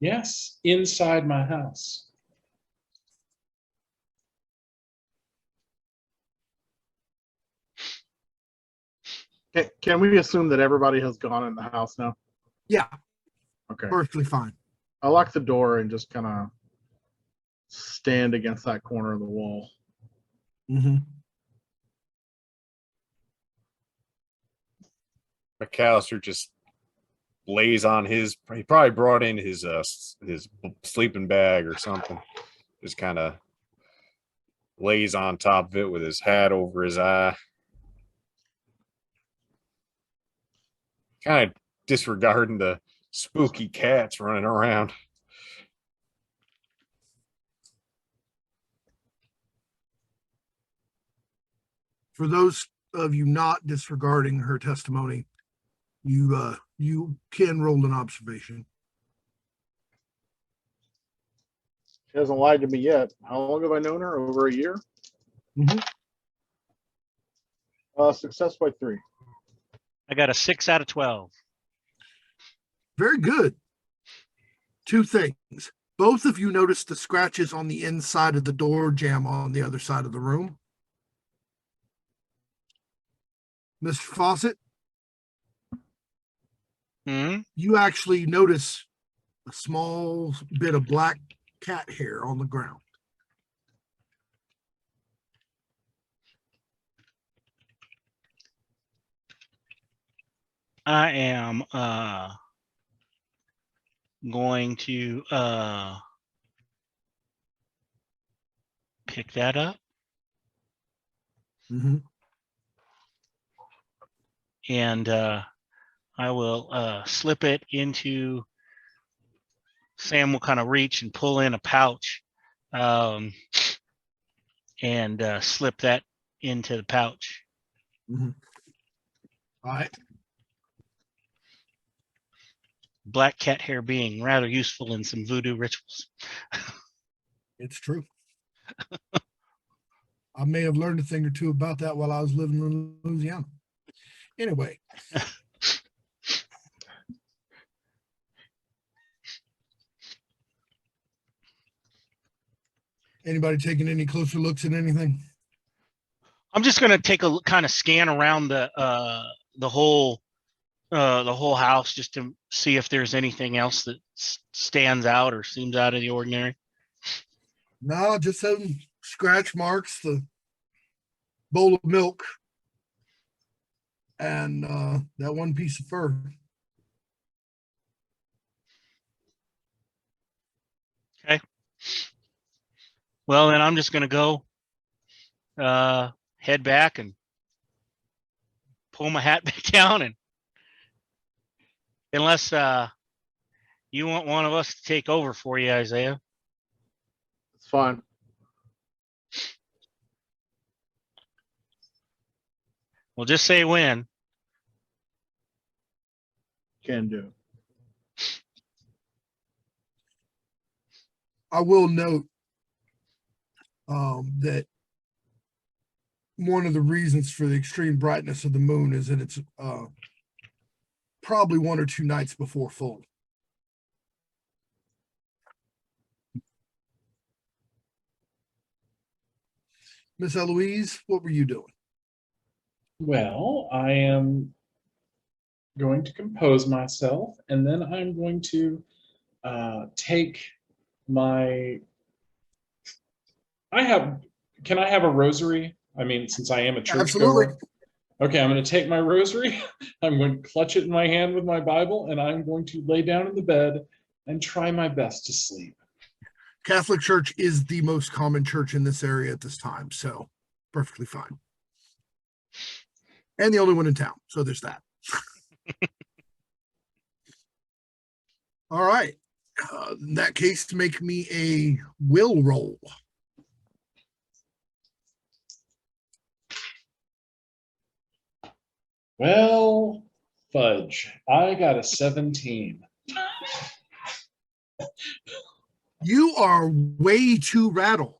Yes, inside my house. Can we assume that everybody has gone in the house now? Yeah, Okay. perfectly fine. I lock the door and just kind of stand against that corner of the wall. Mm-hmm. McCallister just lays on his. He probably brought in his sleeping bag or something. Just kind of lays on top of it with his hat over his eye. Kind of disregarding the spooky cats running around. For those of you not disregarding her testimony, You can roll an observation. She hasn't lied to me yet. How long have I known her? Over a year? Mhm. Success by 3. I got a 6 out of 12. Very good. 2 things. Both of you notice the scratches on the inside of the door jamb on the other side of the room. Mr. Fawcett, Hmm? you actually notice a small bit of black cat hair on the ground. I am going to pick that up Mm-hmm. and I will slip it into. Sam will kind of reach and pull in a pouch and slip that into the pouch. Mm-hmm. All right. Black cat hair being rather useful in some voodoo rituals. It's true. I may have learned a thing or two about that while I was living in Louisiana. Anyway. Anybody taking any closer looks at anything? I'm just gonna take a kind of scan around the whole house just to see if there's anything else that stands out or seems out of the ordinary. No, just some scratch marks, the bowl of milk, and that one piece of fur. Okay. Well, then I'm just gonna go head back and pull my hat back down, and unless you want one of us to take over for you, Isaiah. It's fine. Well, just say when. Can do. I will note that one of the reasons for the extreme brightness of the moon is that it's probably 1 or 2 nights before full. Miss Eloise, what were you doing? Well, I am going to compose myself, and then I'm going to take my. Can I have a rosary? I mean, since I am a Absolutely. churchgoer. Okay, I'm going to take my rosary. I'm going to clutch it in my hand with my Bible, and I'm going to lay down in the bed and try my best to sleep. Catholic Church is the most common church in this area at this time, so perfectly fine. And the only one in town, so there's that. All right. In that case, make me a will roll. Well, fudge. I got a 17. You are way too rattled.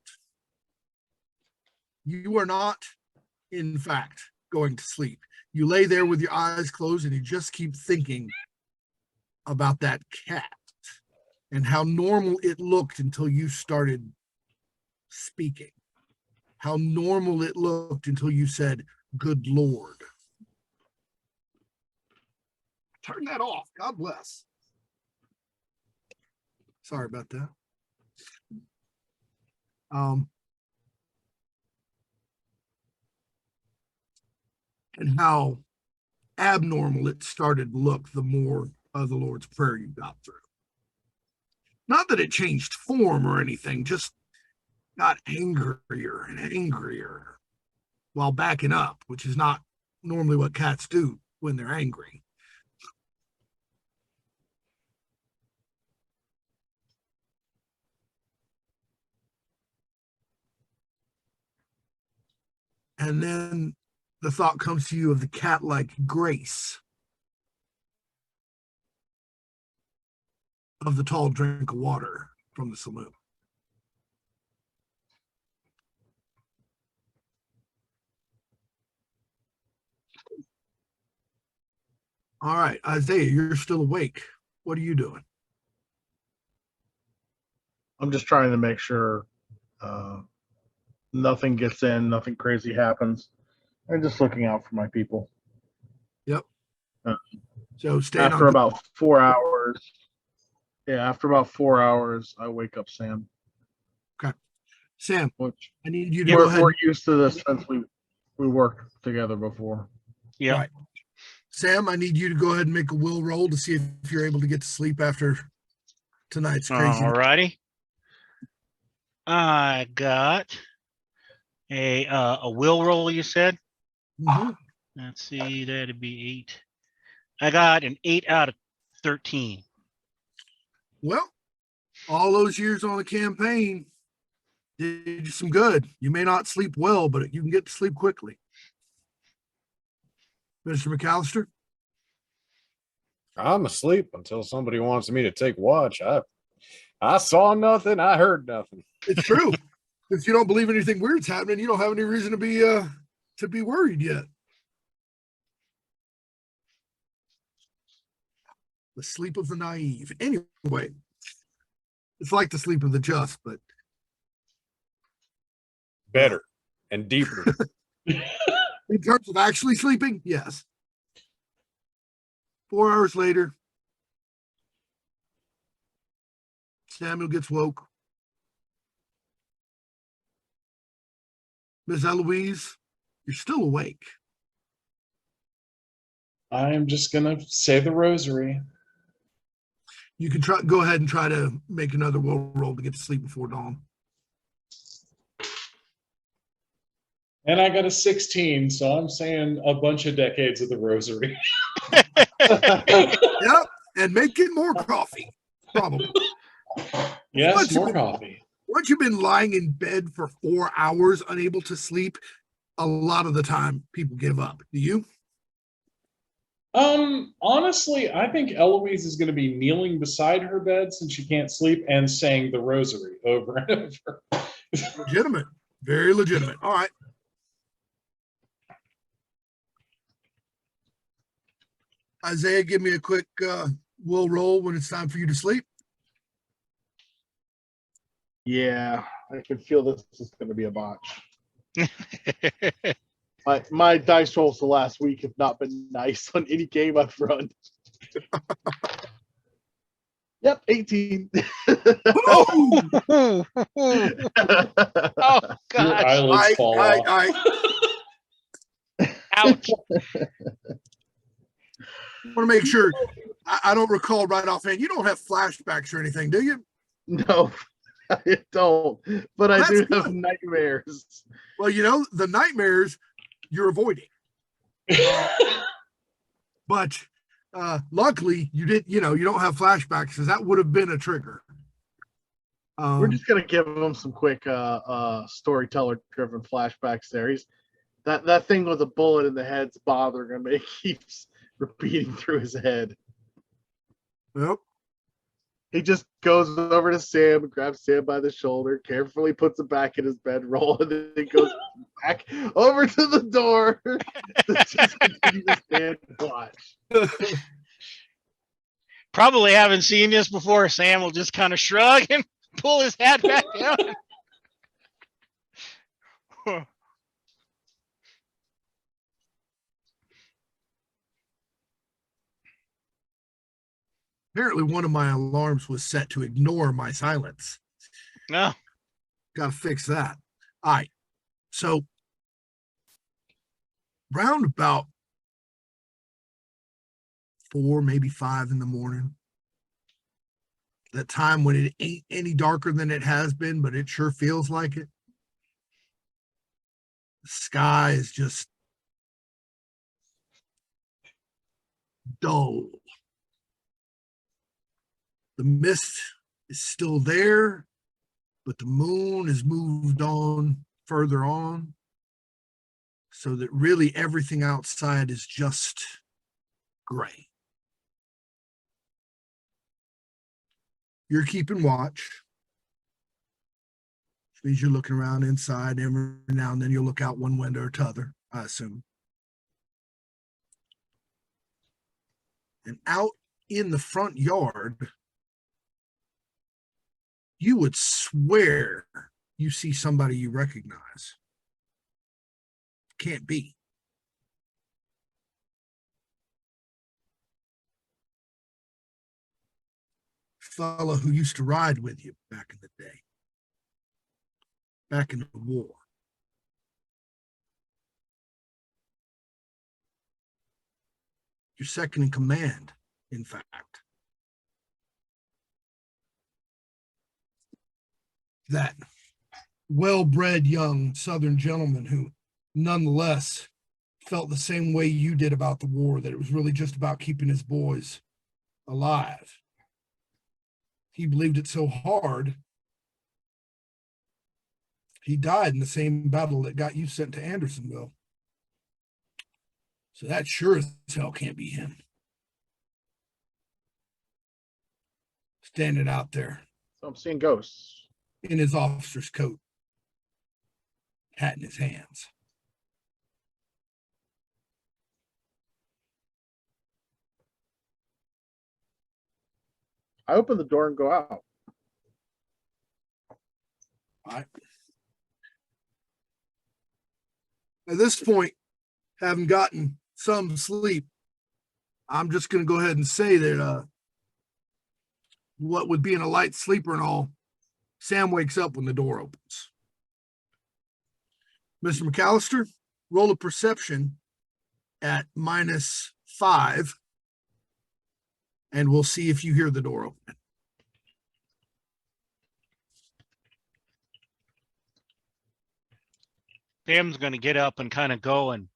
You are not, in fact, going to sleep. You lay there with your eyes closed and you just keep thinking about that cat and how normal it looked until you started speaking. How normal it looked until you said, "Good Lord." Turn that off. God bless. Sorry about that. And how abnormal it started to look the more of the Lord's Prayer you got through. Not that it changed form or anything, just got angrier and angrier while backing up, which is not normally what cats do when they're angry. And then the thought comes to you of the cat-like grace of the tall drink of water from the saloon. All right, Isaiah, you're still awake. What are you doing? I'm just trying to make sure nothing gets in, nothing crazy happens. I'm just looking out for my people. Yep. Uh, So stay After on. about 4 hours, after about 4 hours, I wake up Sam. Sam, Which I need you to go ahead. we're used to this since we worked together before. Yeah. Right. Sam, I need you to go ahead and make a will roll to see if you're able to get to sleep after tonight's crazy. All righty. I got a will roll, you said? Mhm. Let's see, that'd be 8. I got an 8 out of 13. Well, all those years on the campaign did you some good. You may not sleep well, but you can get to sleep quickly. Mr. McCallister? I'm asleep until somebody wants me to take watch. I saw nothing. I heard nothing. It's true. If you don't believe anything weird's happening, you don't have any reason to be worried yet. The sleep of the naive. Anyway, it's like the sleep of the just, but Better and deeper. in terms of actually sleeping, yes. 4 hours later, Samuel gets woke. Miss Eloise, you're still awake. I'm just gonna say the rosary. You can go ahead and try to make another will roll to get to sleep before dawn. And I got a 16, so I'm saying a bunch of decades of the rosary. Yep, and making more coffee, probably. Yes, Once more you've been- coffee. Once you've been lying in bed for 4 hours, unable to sleep, a lot of the time people give up. Do you? Honestly, I think Eloise is going to be kneeling beside her bed since she can't sleep and saying the rosary over and over. Legitimate. Very legitimate. All right. Isaiah, give me a quick will roll when it's time for you to sleep. Yeah, I can feel this is going to be a botch. My dice rolls the last week have not been nice on any game I've run. Yep, 18. Oh, Your gosh. eyelids fall off. Ouch. I want to make sure I don't recall right offhand. You don't have flashbacks or anything, do you? No, I don't. But I That's do have good. nightmares. Well, you know, the nightmares you're avoiding. But luckily you did, you don't have flashbacks because that would have been a trigger. We're just gonna give him some quick storyteller-driven flashbacks there. That thing with a bullet in the head's bothering him. It keeps repeating through his head. Yep. He just goes over to Sam and grabs Sam by the shoulder, carefully puts him back in his bedroll, and then he goes back over to the door to just continue to stand and watch. Probably haven't seen this before. Sam will just kind of shrug and pull his hat back down. Apparently one of my alarms was set to ignore my silence. No. Got to fix that. All right. So round about 4, maybe 5 in the morning, that time when it ain't any darker than it has been, but it sure feels like it. The sky is just dull. The mist is still there, but the moon has moved on further on, so that really everything outside is just gray. You're keeping watch. Which means you're looking around inside. Every now and then you'll look out one window or t'other, I assume. And out in the front yard, you would swear you see somebody you recognize. Can't be. Fellow who used to ride with you back in the day, back in the war. Your second in command, in fact. That well-bred young Southern gentleman who nonetheless felt the same way you did about the war, that it was really just about keeping his boys alive. He believed it so hard, he died in the same battle that got you sent to Andersonville. So that sure as hell can't be him. Standing out there So I'm seeing ghosts. in his officer's coat, hat in his hands. I open the door and go out. All right. At this point, having gotten some sleep, I'm just going to go ahead and say that what with being a light sleeper and all, Sam wakes up when the door opens. Mr. McCallister, roll a perception at -5, and we'll see if you hear the door open. Sam's going to get up and kind of go and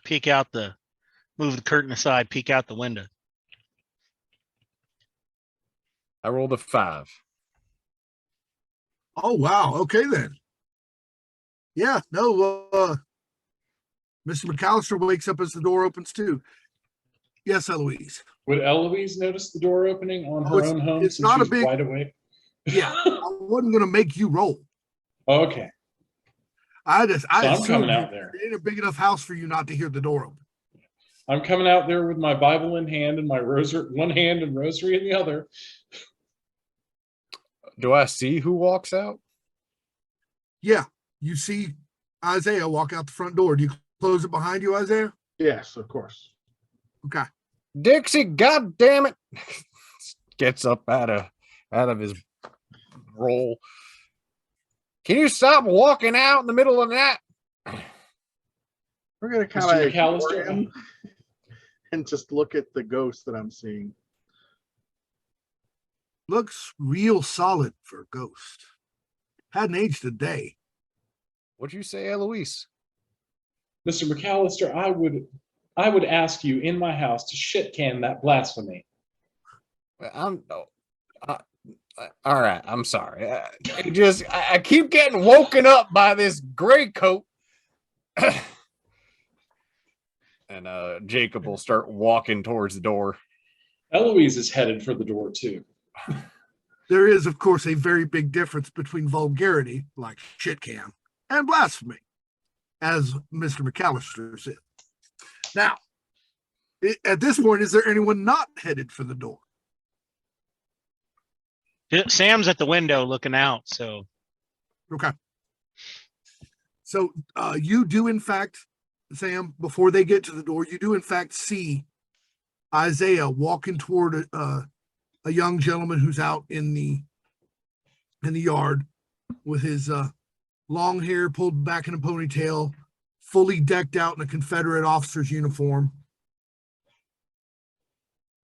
peek out move the curtain aside, peek out the window. I rolled a 5. Oh, wow. Okay, then. Yeah, no, Mr. McCallister wakes up as the door opens too. Yes, Eloise. Would Eloise notice the door opening on Oh, her own home it's since not a she's big- wide awake? Yeah, I wasn't going to make you roll. Okay, I so I'm assumed coming out there. it ain't a big enough house for you not to hear the door open. I'm coming out there with my Bible in hand and my rosary, one hand and rosary in the other. Do I see who walks out? Yeah, you see Isaiah walk out the front door. Do you close it behind you, Isaiah? Yes, of course. Okay. Dixie, god damn it. Gets up out of his roll. Can you stop walking out in the middle of the night? We're gonna Mr. kind of ignore McCallister, him and just look at the ghost that I'm seeing. Looks real solid for a ghost. Hadn't aged a day. What'd you say, Eloise? Mr. McCallister, I would ask you in my house to shit can that blasphemy. All right. I'm sorry. I keep getting woken up by this gray coat. And Jacob will start walking towards the door. Eloise is headed for the door too. There is, of course, a very big difference between vulgarity, like shit can, and blasphemy, as Mr. McCallister said. Now, at this point, is there anyone not headed for the door? Sam's at the window looking out. So Okay. So you do, in fact, Sam, before they get to the door, you do, in fact, see Isaiah walking toward a young gentleman who's out in the yard with his long hair pulled back in a ponytail, fully decked out in a Confederate officer's uniform,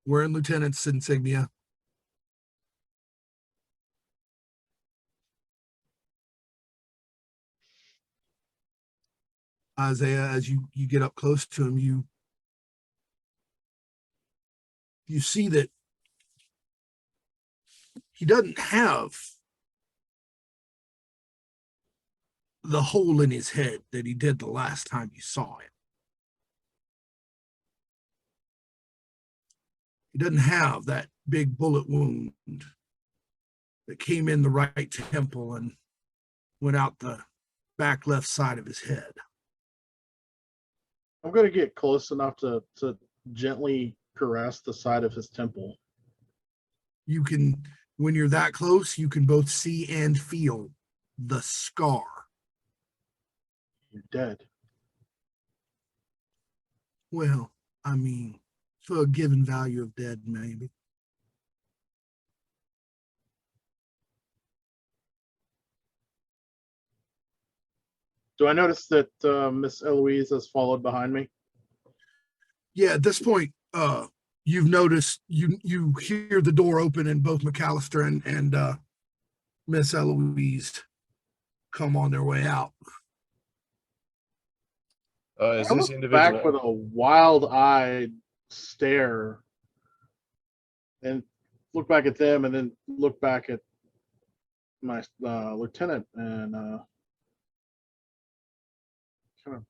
wearing lieutenant's insignia. Isaiah, as you get up close to him, you see that he doesn't have the hole in his head that he did the last time you saw him. He doesn't have that big bullet wound that came in the right temple and went out the back left side of his head. I'm gonna get close enough to gently caress the side of his temple. You can, when you're that close, you can both see and feel the scar. You're dead. Well, I mean, for a given value of dead, maybe. Do I notice that Miss Eloise has followed behind me? Yeah, at this point, you've noticed you hear the door open and both McCallister and Miss Eloise come on their way out. Is I this look individual? back with a wild-eyed stare, and look back at them, and then look back at my lieutenant, and kind of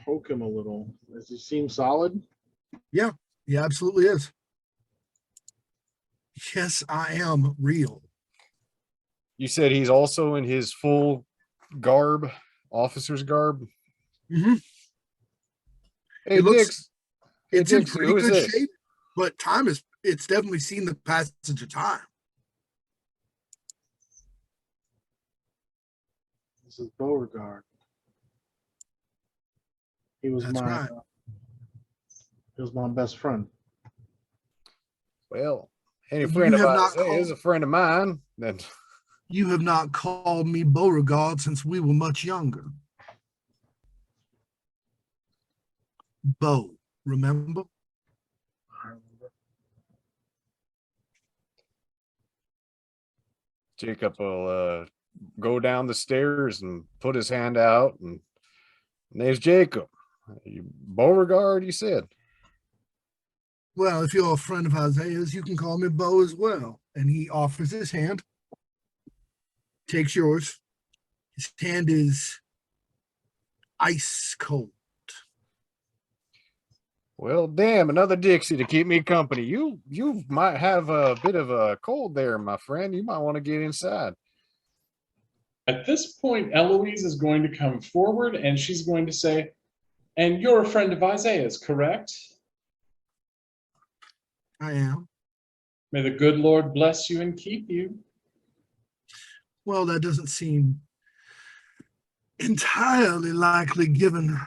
poke him a little. Does he seem solid? Yeah, he absolutely is. Yes, I am real. You said he's also in his full garb, officer's garb. Mm-hmm. Hey, It looks- Dix. Hey, It's in Dixie, pretty who's good this? shape, but it's definitely seen the passage of time. This is Beauregard. He was That's right. he was my best friend. Well, any You friend of have ours not is called- a friend of mine. Then You have not called me Beauregard since we were much younger. Beau, remember? I remember. Jacob will go down the stairs and put his hand out, and name's Jacob. Beauregard, you said. Well, if you're a friend of Isaiah's, you can call me Beau as well. And he offers his hand, takes yours. His hand is ice cold. Well, damn, another Dixie to keep me company. You might have a bit of a cold there, my friend. You might want to get inside. At this point, Eloise is going to come forward and she's going to say, "And you're a friend of Isaiah's, correct? I am. May the good Lord bless you and keep you." Well, that doesn't seem entirely likely given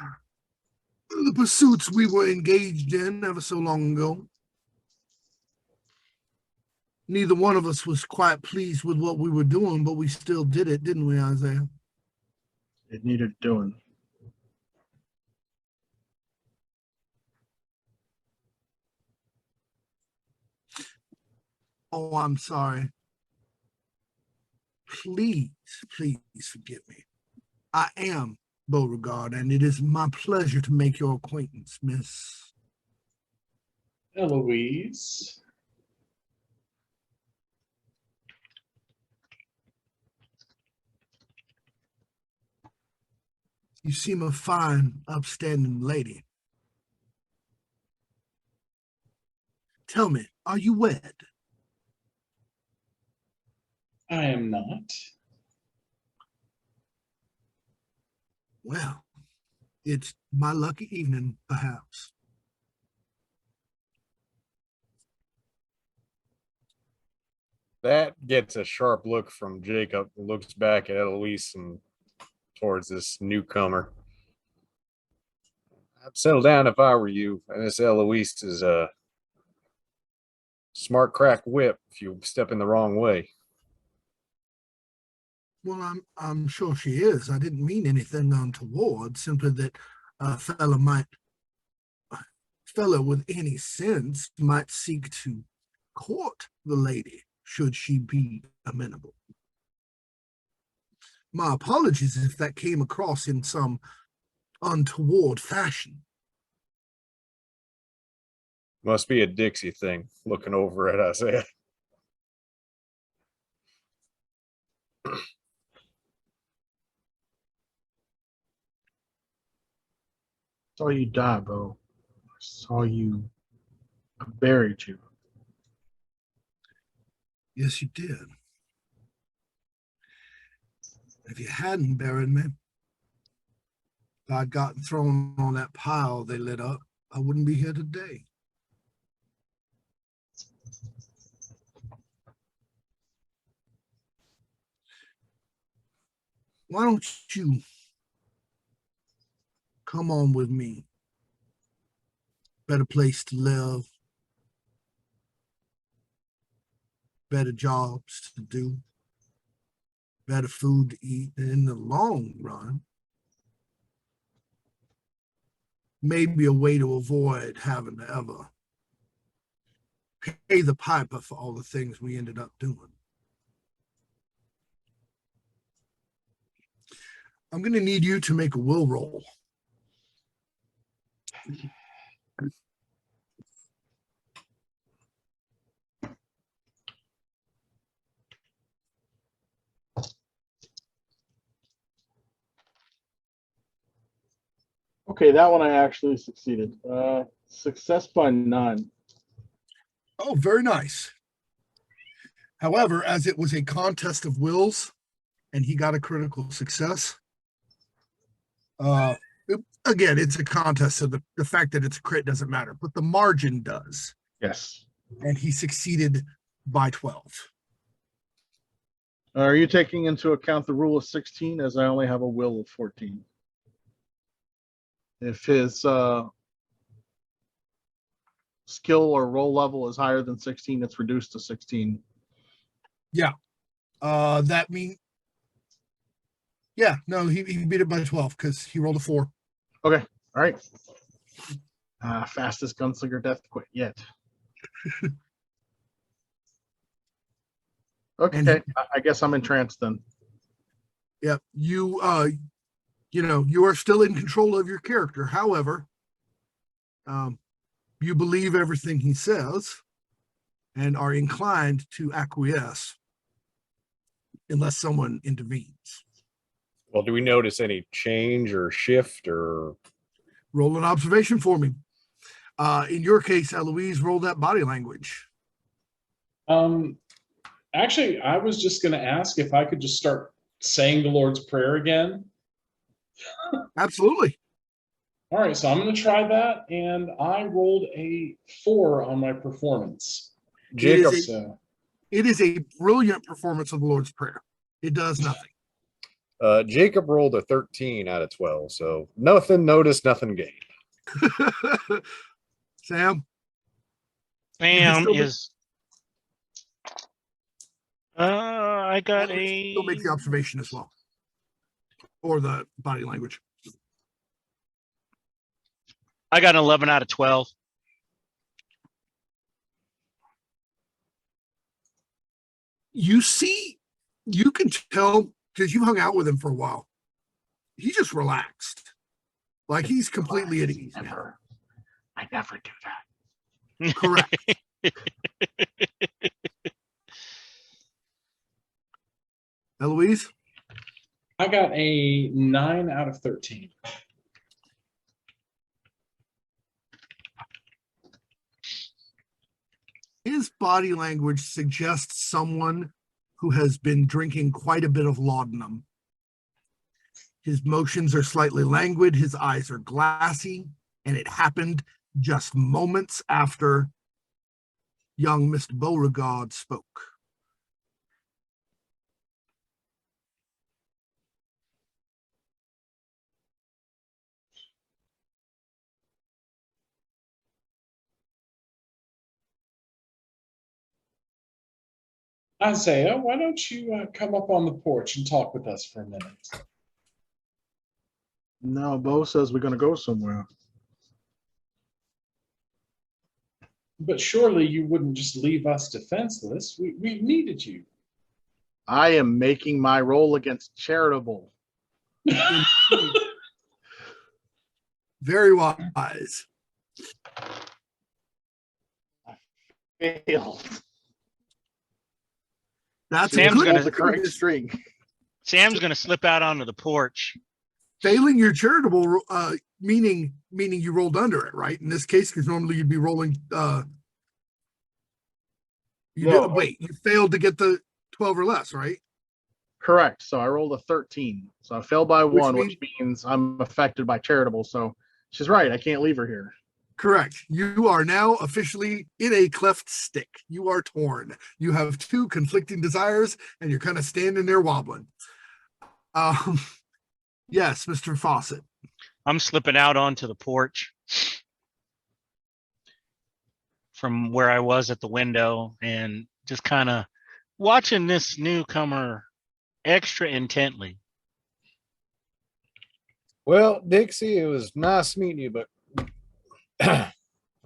the pursuits we were engaged in ever so long ago. Neither one of us was quite pleased with what we were doing, but we still did it, didn't we, Isaiah? It needed doing. Oh, I'm sorry. Please, please forgive me. I am Beauregard, and it is my pleasure to make your acquaintance, Miss. Eloise. You seem a fine, upstanding lady. Tell me, are you wed? I am not. Well, it's my lucky evening, perhaps. That gets a sharp look from Jacob. Looks back at Eloise and towards this newcomer. I'd settle down if I were you. And this Eloise is a smart crack whip if you step in the wrong way. Well, I'm sure she is. I didn't mean anything untoward, simply that a fellow with any sense might seek to court the lady, should she be amenable. My apologies if that came across in some untoward fashion. Must be a Dixie thing, looking over at Isaiah. Saw you die, Bo. I saw you. I buried you. Yes, you did. If you hadn't buried me, if I'd gotten thrown on that pile they lit up, I wouldn't be here today. Why don't you come on with me? Better place to live, better jobs to do, better food to eat, and in the long run, maybe a way to avoid having to ever pay the piper for all the things we ended up doing. I'm going to need you to make a will roll. Okay, that one I actually succeeded. Success by none. Oh, very nice. However, as it was a contest of wills and he got a critical success, again, it's a contest, so the fact that it's a crit doesn't matter, but the margin does. Yes. And he succeeded by 12. Are you taking into account the rule of 16, as I only have a will of 14? If his skill or roll level is higher than 16, it's reduced to 16. That means, yeah, no, he beat it by 12 because he rolled a 4. Okay, all right. Fastest gunslinger death quit yet. Okay, I guess I'm entranced then. Yeah, you are still in control of your character. However, you believe everything he says and are inclined to acquiesce unless someone intervenes. Well, do we notice any change or shift or? Roll an observation for me. In your case, Eloise, roll that body language. Actually, I was just going to ask if I could just start saying the Lord's Prayer again. Absolutely. All right, so I'm going to try that, and I rolled a 4 on my performance. Jacob, It is a brilliant performance of the Lord's Prayer. It does nothing. Jacob rolled a 13 out of 12, so nothing noticed, nothing gained. Sam? Sam is. I got a. Still make the observation as well, or the body language. I got an 11 out of 12. You see, you can tell because you hung out with him for a while. He just relaxed, like he's completely at ease. I never do that. Correct. Eloise? I got a 9 out of 13. His body language suggests someone who has been drinking quite a bit of laudanum. His motions are slightly languid, his eyes are glassy, and it happened just moments after young Mr. Beauregard spoke. Isaiah, why don't you come up on the porch and talk with us for a minute? No, Bo says we're going to go somewhere. But surely you wouldn't just leave us defenseless. We needed you. I am making my roll against charitable. Very wise. Failed. That's Sam's a good gonna- the correct string. Sam's going to slip out onto the porch. failing your charitable, meaning you rolled under it, right? In this case, because normally you'd be rolling. No. Wait, you failed to get the 12 or less, right? Correct. So I rolled a 13. So I failed by Which one, which means I'm affected by charitable. So she's right. I can't leave her here. Correct. You are now officially in a cleft stick. You are torn. You have two conflicting desires, and you're kind of standing there wobbling. Yes, Mr. Fawcett. I'm slipping out onto the porch from where I was at the window and just kind of watching this newcomer extra intently. Well, Dixie, it was nice meeting you, but I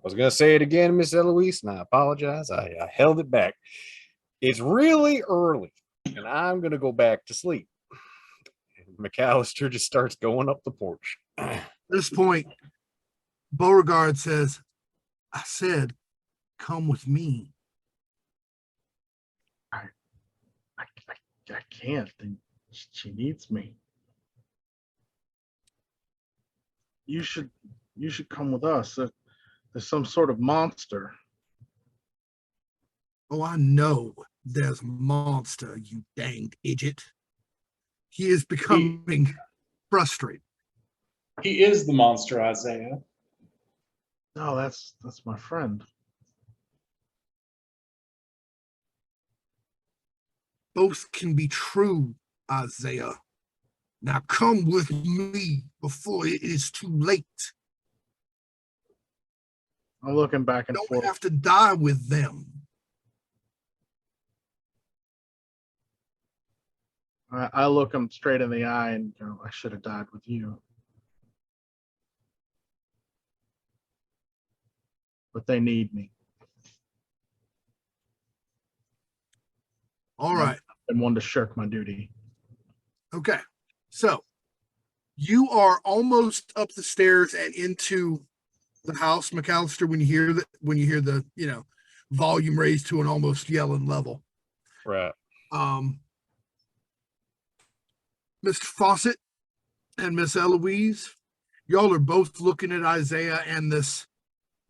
was going to say it again, Miss Eloise, and I apologize. I held it back. It's really early, and I'm going to go back to sleep. And McCallister just starts going up the porch. At this point, Beauregard says, I said, come with me. I can't. She needs me. You should come with us. There's some sort of monster. Oh, I know there's a monster, you danged idiot. He is becoming frustrated. He is the monster, Isaiah. No, that's my friend. Both can be true, Isaiah. Now come with me before it is too late. I'm looking back and You don't forth. have to die with them. I look him straight in the eye and go, I should have died with you. But they need me. All right. And one to shirk my duty. Okay. So you are almost up the stairs and into the house, McCallister, when you hear the, volume raised to an almost yelling level. Right. Mr. Fawcett and Miss Eloise, y'all are both looking at Isaiah and this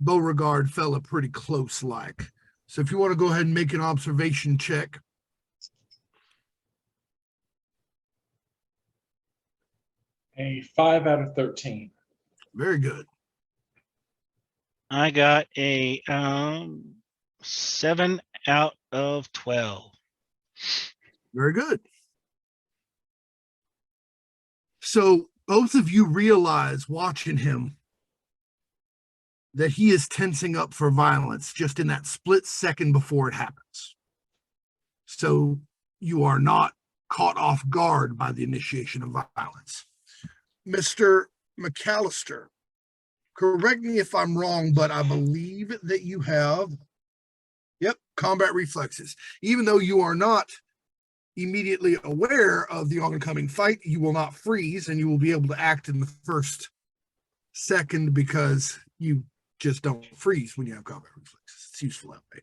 Beauregard fella pretty close like. So if you want to go ahead and make an observation check. A 5 out of 13. Very good. I got a 7 out of 12. Very good. So both of you realize watching him that he is tensing up for violence just in that split second before it happens. So you are not caught off guard by the initiation of violence. Mr. McCallister, correct me if I'm wrong, but I believe that you have, combat reflexes. Even though you are not immediately aware of the oncoming fight, you will not freeze and you will be able to act in the first second because you just don't freeze when you have combat reflexes. It's useful that way.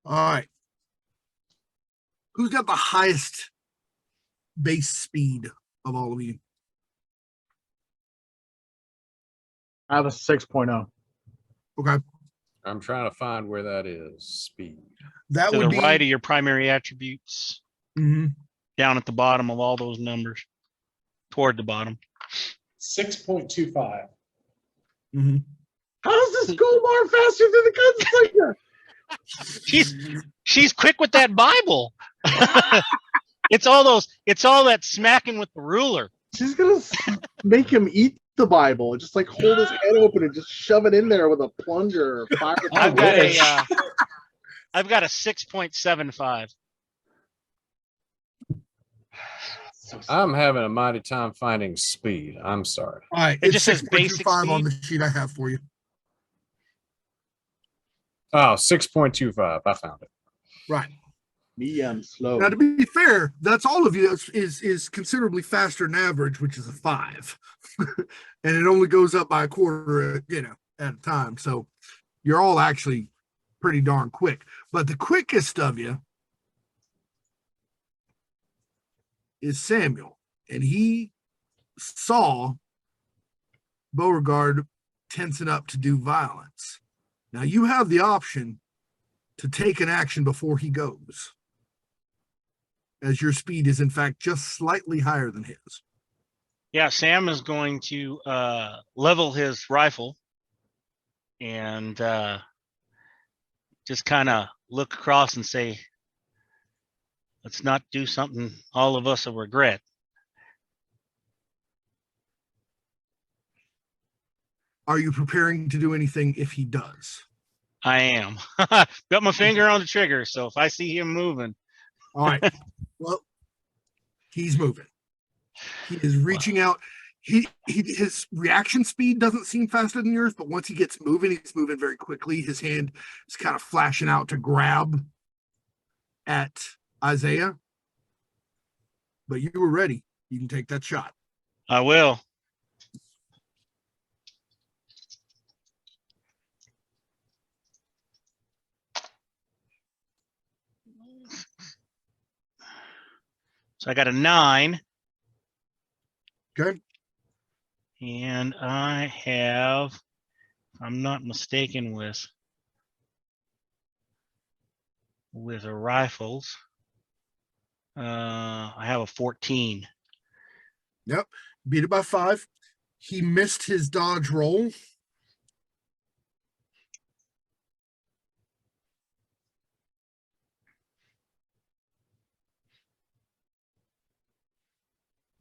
All right. Who's got the highest base speed of all of you? I have a 6.0. Okay. I'm trying to find where that is. Speed. That To would the be right of your primary attributes, Mhm. down at the bottom of all those numbers, toward the bottom. 6.25. Mhm. How's the schoolmarm faster than the gunslinger? She's quick with that Bible. It's all that smacking with the ruler. She's gonna make him eat the Bible, just like hold his head open and just shove it in there with a plunger or fire. I've got wish. I've got a 6.75. I'm having a mighty time finding speed. I'm sorry. All right. It It's just says basic 6.25 on speed. the sheet I have for you. Oh, 6.25. I found it. Right. Me, I'm slow. Now, to be fair, that's all of you is considerably faster than average, which is a 5. And it only goes up by a quarter, at a time. So you're all actually pretty darn quick. But the quickest of you is Samuel. And he saw Beauregard tensing up to do violence. Now you have the option to take an action before he goes, as your speed is in fact just slightly higher than his. Yeah, Sam is going to level his rifle and just kind of look across and say, let's not do something all of us will regret. Are you preparing to do anything if he does? I am. Got my finger on the trigger, so if I see him moving. All right. Well, he's moving. He is reaching out. His reaction speed doesn't seem faster than yours, but once he gets moving, he's moving very quickly. His hand is kind of flashing out to grab at Isaiah. But you were ready. You can take that shot. I will. So I got a 9. Okay. And I have, if I'm not mistaken, with rifles, I have a 14. Yep. Beat it by 5. He missed his dodge roll.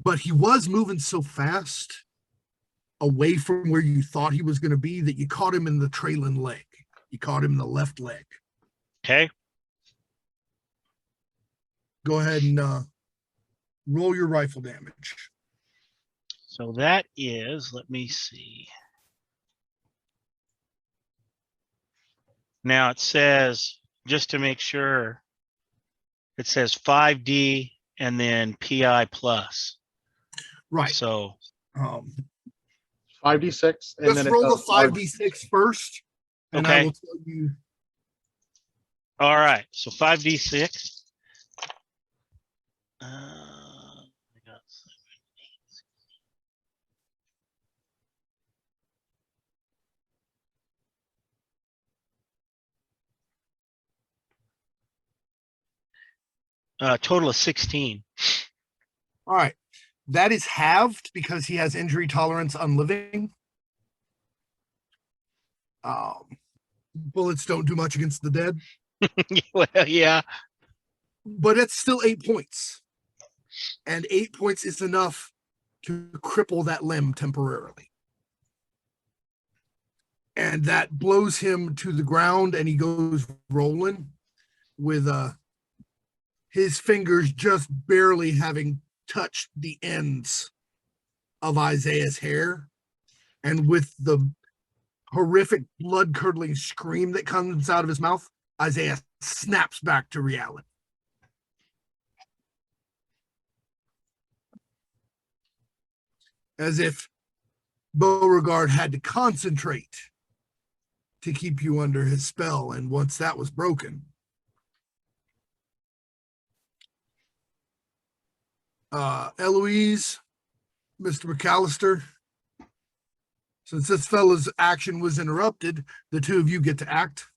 But he was moving so fast away from where you thought he was going to be that you caught him in the trailing leg. You caught him in the left leg. Okay. Go ahead and roll your rifle damage. So that is, let me see. Now it says, just to make sure, it says 5D and then PI plus. Right. So 5d6. And just then roll the 5d6 first, and I Okay. will tell you. all right, so 5D6. I got 7, 8. Total of 16. All right. That is halved because he has injury tolerance on living. Bullets don't do much against the dead, Well, yeah. but it's still 8 points. And 8 points is enough to cripple that limb temporarily. And that blows him to the ground, and he goes rolling with his fingers just barely having touched the ends of Isaiah's hair. And with the horrific blood-curdling scream that comes out of his mouth, Isaiah snaps back to reality. As if Beauregard had to concentrate to keep you under his spell, and once that was broken, Eloise, Mr. McCallister, since this fellow's action was interrupted, the two of you get to act.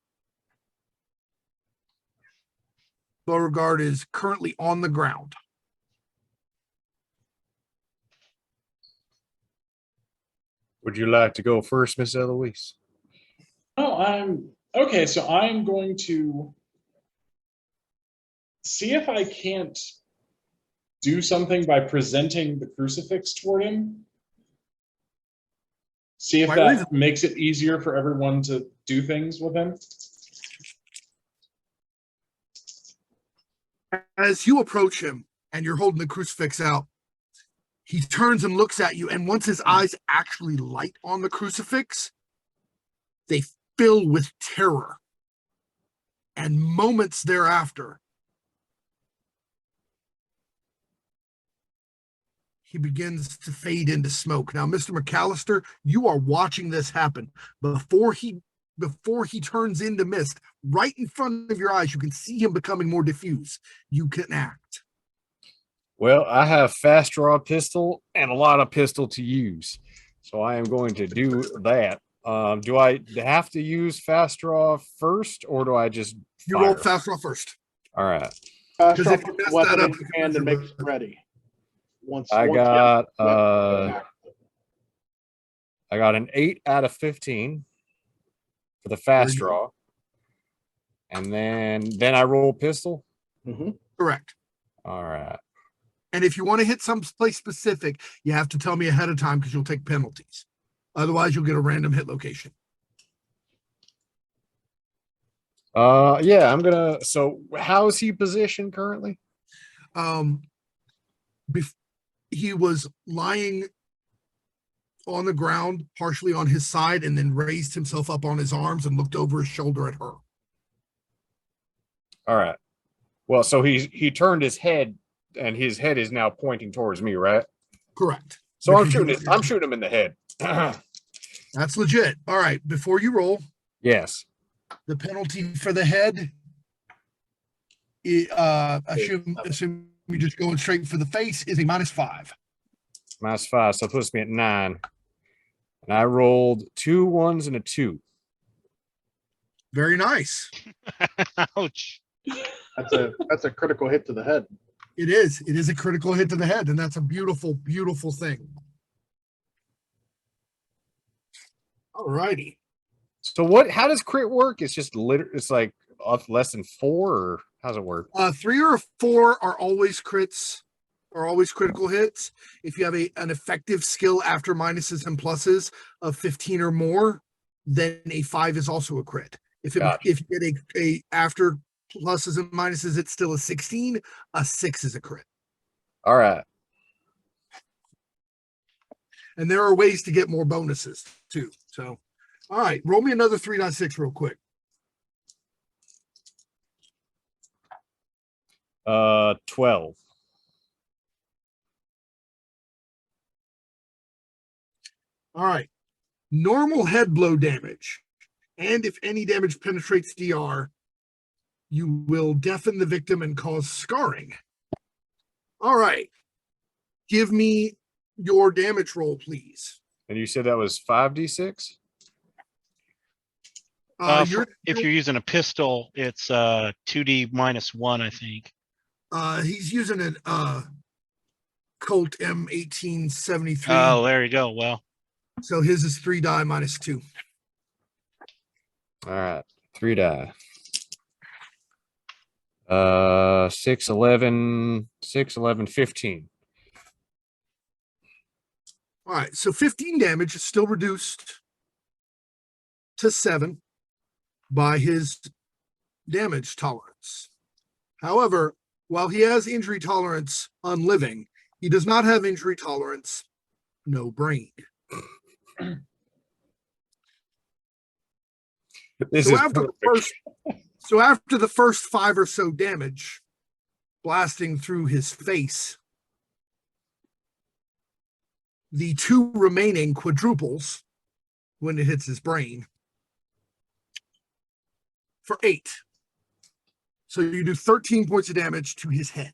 Beauregard is currently on the ground. Would you like to go first, Miss Eloise? Oh, I'm okay. So I'm going to see if I can't do something by presenting the crucifix toward him. See if that makes it easier for everyone to do things with him. As you approach him and you're holding the crucifix out, he turns and looks at you, and once his eyes actually light on the crucifix, they fill with terror. And moments thereafter, he begins to fade into smoke. Now, Mr. McCallister, you are watching this happen. Before he turns into mist, right in front of your eyes, you can see him becoming more diffuse. You can act. Well, I have fast draw pistol and a lot of pistol to use. So I am going to do that. Do I have to use fast draw first, or do I just You fire? roll fast draw first. All right. Fast 'Cause draw if you puts the mess weapon that in up, your you hand and can makes it ready. Once I once you got get the weapon back. I got an 8 out of 15 for the fast Very good. draw. And then I roll pistol. Mhm. Correct. All right. And if you want to hit some place specific, you have to tell me ahead of time because you'll take penalties. Otherwise, you'll get a random hit location. Yeah, I'm gonna. So how is he positioned currently? He was lying on the ground, partially on his side, and then raised himself up on his arms and looked over his shoulder at her. All right. Well, so he turned his head, and his head is now pointing towards me, right? Correct. So Because I'm shooting him in the head. That's legit. All right. Before you roll, Yes. the penalty for the head, assume you're just going straight for the face, is a -5. -5, so it puts me at 9. And I rolled 2 1s and a 2. Very nice. Ouch. That's a critical hit to the head. It is. It is a critical hit to the head, and that's a beautiful, beautiful thing. All righty. So how does crit work? It's just it's like less than 4, or how's it work? 3 or 4 are always crits, are always critical hits. If you have an effective skill after minuses and pluses of 15 or more, then a 5 is also a crit. If you get a after pluses and minuses, it's still a 16. A 6 is a crit. All right. And there are ways to get more bonuses too. So, all right, roll me another 3.6 real quick. 12. All right. Normal head blow damage. And if any damage penetrates DR, you will deafen the victim and cause scarring. All right. Give me your damage roll, please. And you said that was 5d6? If you're using a pistol, it's 2D -1, I think. He's using a Colt M1873. Oh, there you go. Well, So his is 3 die -2. All right. 3 die. 6, 11, 15. All right, so 15 damage is still reduced to 7 by his damage tolerance. However, while he has injury tolerance on living, he does not have injury tolerance no brain. So after the first 5 or so damage blasting through his face, the 2 remaining quadruples when it hits his brain for 8. So you do 13 points of damage to his head.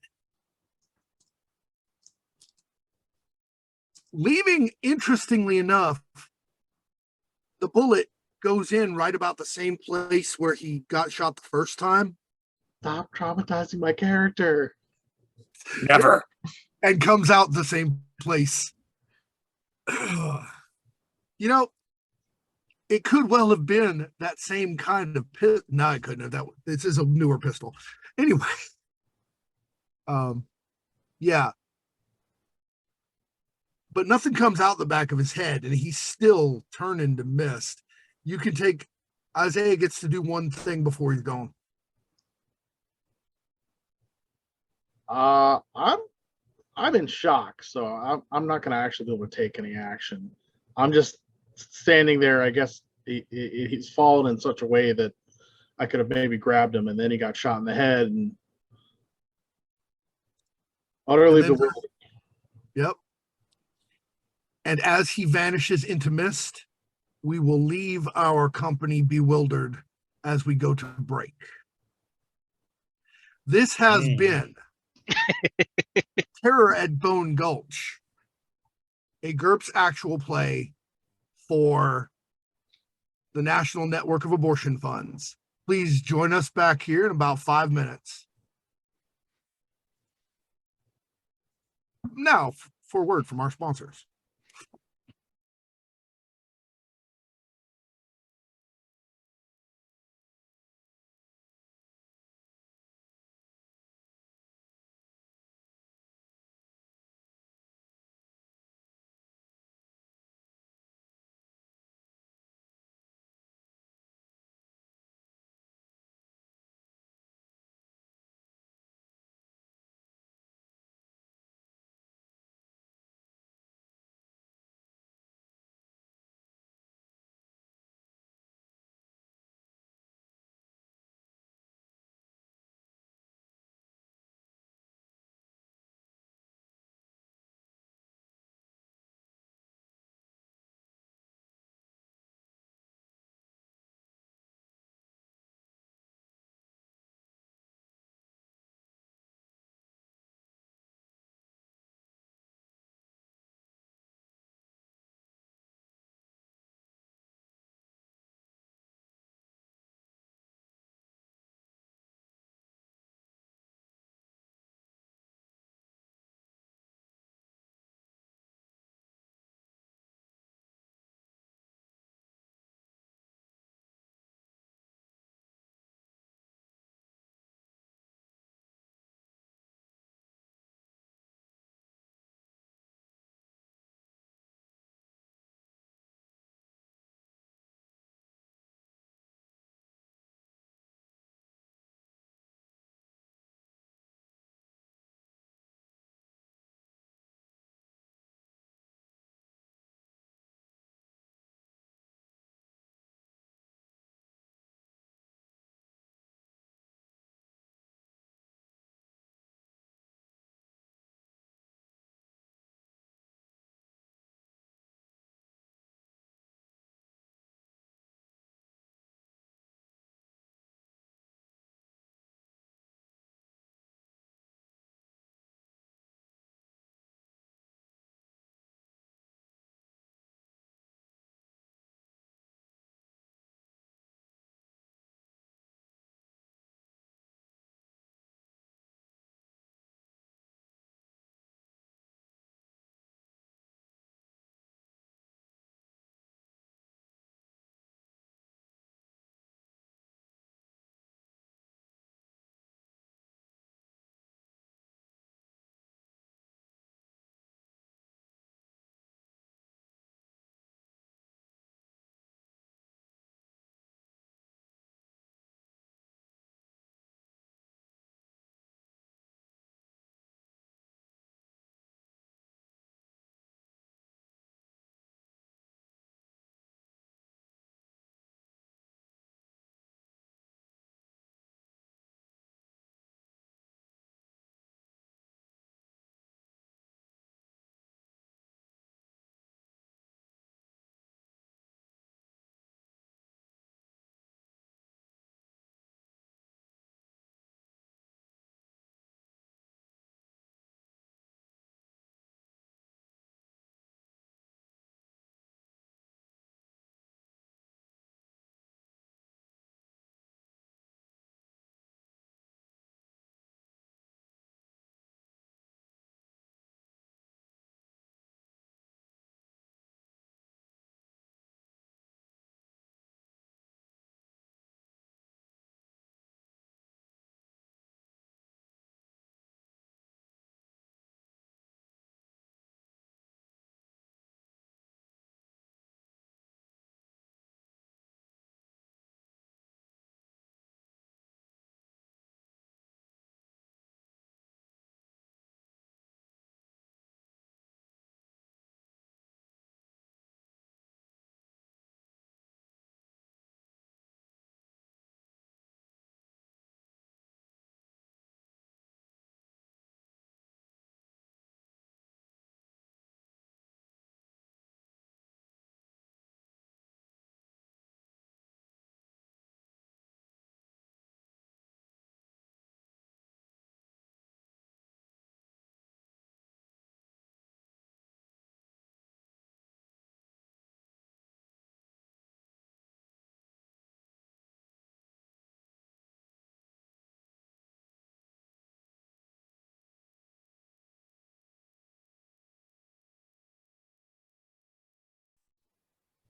Leaving, interestingly enough, the bullet goes in right about the same place where he got shot the first time. Stop traumatizing my character. Never. And comes out the same place. You know, it could well have been that same kind of pistol. No, I couldn't have. This is a newer pistol. Anyway. Yeah. But nothing comes out the back of his head, and he's still turning to mist. You can take Isaiah gets to do one thing before he's gone. I'm in shock, so I'm not going to actually be able to take any action. I'm just standing there. I guess he's fallen in such a way that I could have maybe grabbed him, and then he got shot in the head and utterly bewildered. Yep. And as he vanishes into mist, we will leave our company bewildered as we go to break. This has been Terror at Bone Gulch, a GURPS actual play for the National Network of Abortion Funds. Please join us back here in about 5 minutes. Now, for a word from our sponsors.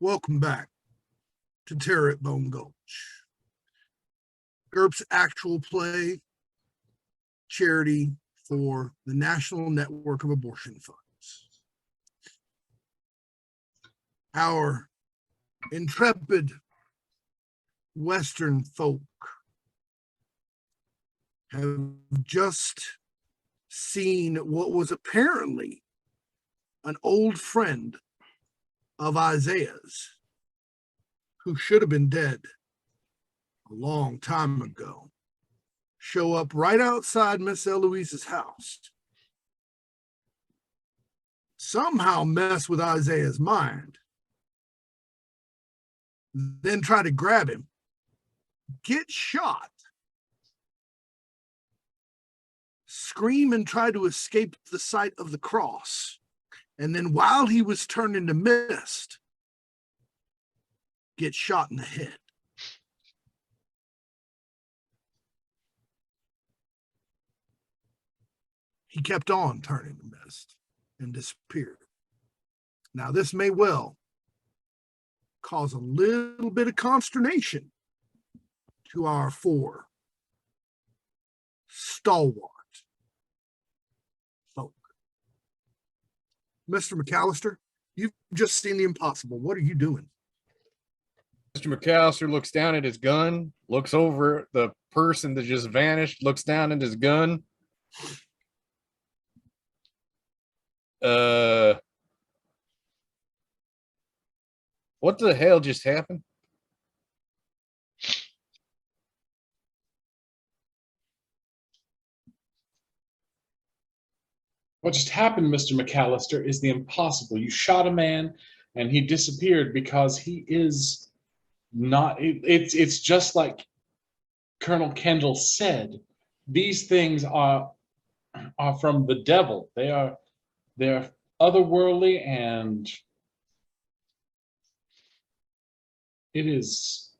Welcome back to Terror at Bone Gulch. GURPS actual play charity for the National Network of Abortion Funds. Our intrepid Western folk have just seen what was apparently an old friend of Isaiah's, who should have been dead a long time ago, show up right outside Miss Eloise's house, somehow mess with Isaiah's mind, then try to grab him, get shot, scream and try to escape the sight of the cross, and then while he was turned into mist, get shot in the head. He kept on turning to mist and disappeared. Now, this may well cause a little bit of consternation to our four stalwart folk. Mr. McCallister, you've just seen the impossible. What are you doing? Mr. McCallister looks down at his gun, looks over at the person that just vanished, looks down at his gun. What the hell just happened? What just happened, Mr. McCallister, is the impossible. You shot a man and he disappeared because he is not, it's just like Colonel Kendall said. These things are from the devil. They're otherworldly, and it is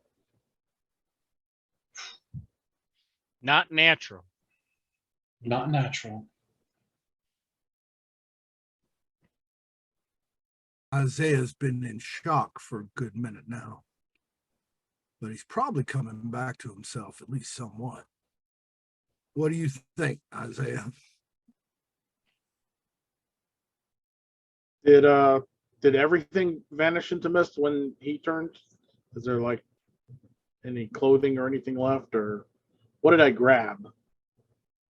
Not natural. not natural. Isaiah's been in shock for a good minute now, but he's probably coming back to himself, at least somewhat. What do you think, Isaiah? Did everything vanish into mist when he turned? Is there like any clothing or anything left, or what did I grab?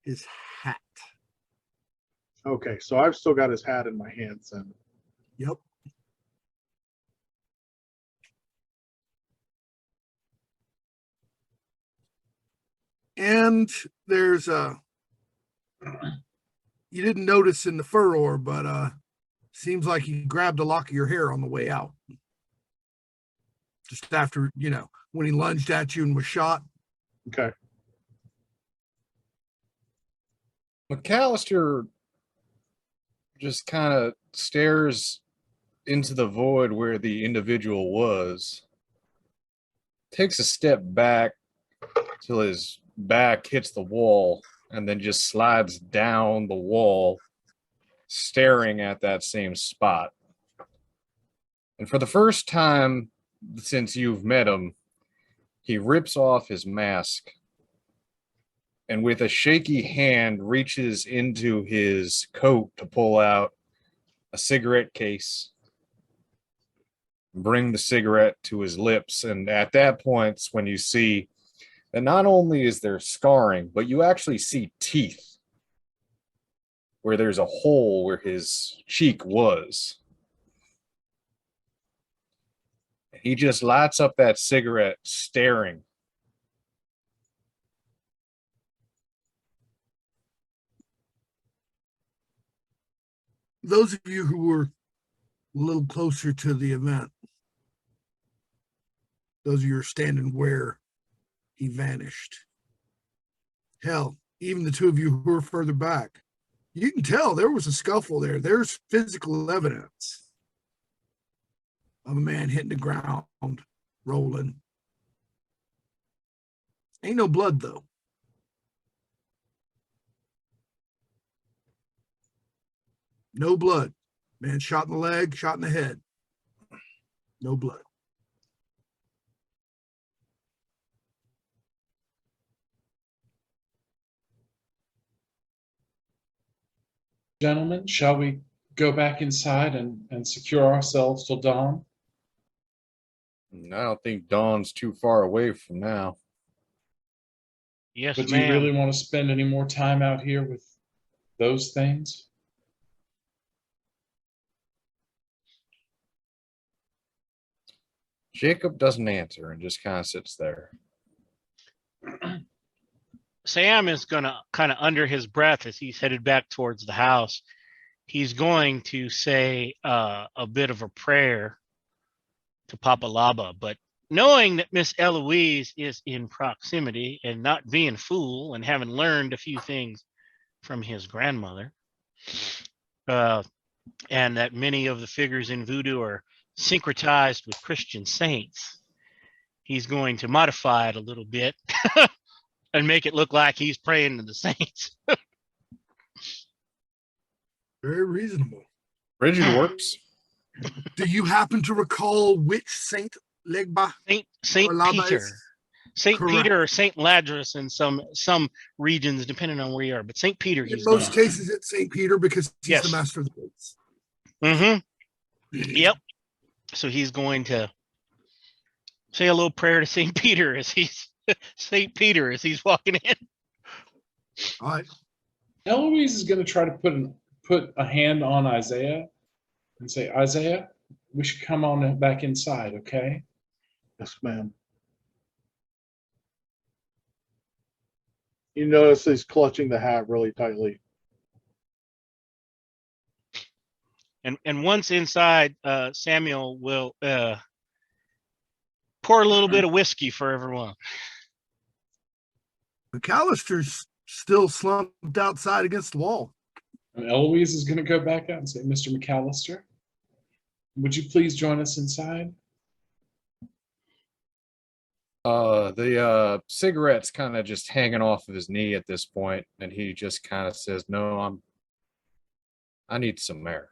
His hat. Okay, so I've still got his hat in my hands, and Yep. And there's you didn't notice in the furrow, but seems like he grabbed a lock of your hair on the way out. Just after, when he lunged at you and was shot. okay. McCallister just kind of stares into the void where the individual was, takes a step back till his back hits the wall, and then just slides down the wall, staring at that same spot. And for the first time since you've met him, he rips off his mask and with a shaky hand reaches into his coat to pull out a cigarette case, bring the cigarette to his lips. And at that point, when you see that not only is there scarring, but you actually see teeth where there's a hole where his cheek was. He just lights up that cigarette, staring. Those of you who were a little closer to the event, those of you who are standing where he vanished. Hell, even the two of you who are further back, you can tell there was a scuffle there. There's physical evidence of a man hitting the ground, rolling. Ain't no blood, though. No blood. Man shot in the leg, shot in the head. No blood. Gentlemen, shall we go back inside and secure ourselves till dawn? I don't think dawn's too far away from now. Yes, But do you ma'am. really want to spend any more time out here with those things? Jacob doesn't answer and just kind of sits there. Sam is gonna kind of under his breath as he's headed back towards the house. He's going to say a bit of a prayer to Papa Laba, but knowing that Miss Eloise is in proximity and not being a fool and having learned a few things from his grandmother, and that many of the figures in voodoo are syncretized with Christian saints, he's going to modify it a little bit and make it look like he's praying to the saints. Very reasonable. Rigid works. Do you happen to recall which Saint Legba Saint or Laba Peter. is? Saint Correct. Peter or Saint Ladrus in some regions, depending on where you are. But Saint Peter, In he's most going. cases, it's Saint Peter because he's Yes. the master of the gates. Mm-hmm. Yep. So he's going to say a little prayer to Saint Peter as he's Saint Peter as he's walking in. All right. Eloise is going to try to put a hand on Isaiah and say, Isaiah, we should come on back inside, okay? Yes, ma'am. You notice he's clutching the hat really tightly. And once inside, Samuel will pour a little bit of whiskey for everyone. McCallister's still slumped outside against the wall. And Eloise is going to go back out and say, Mr. McCallister, would you please join us inside? The cigarette's kind of just hanging off of his knee at this point, and he just kind of says, "No, I need some air."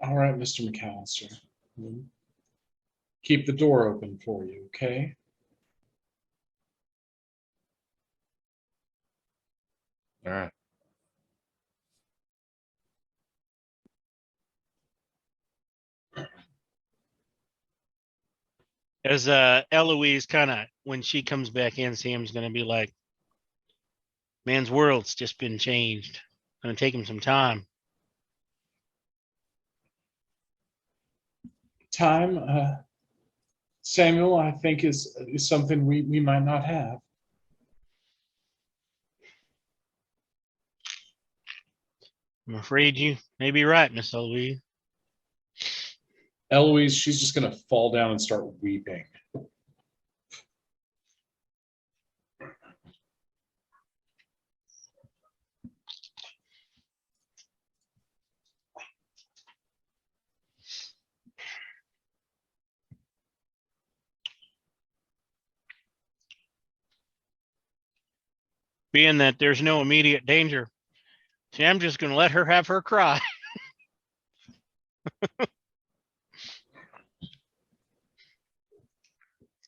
All right, Mr. McCallister. Keep the door open for you, okay? All right. As Eloise kind of, when she comes back in, Sam's going to be like, man's world's just been changed. Going to take him some time. Time, Samuel, I think is something we might not have. I'm afraid you may be right, Miss Eloise. Eloise, she's just going to fall down and start weeping. Being that there's no immediate danger, see, I'm just going to let her have her cry.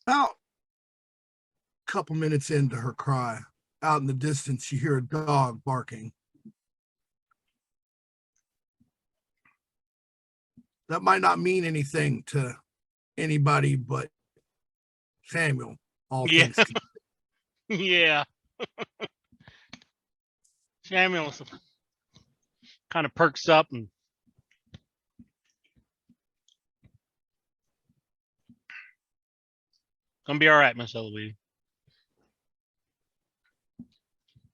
About a couple minutes into her cry, out in the distance, you hear a dog barking. That might not mean anything to anybody but Samuel. All Yeah. things considered. Yeah. Samuel kind of perks up and gonna be all right, Miss Eloise.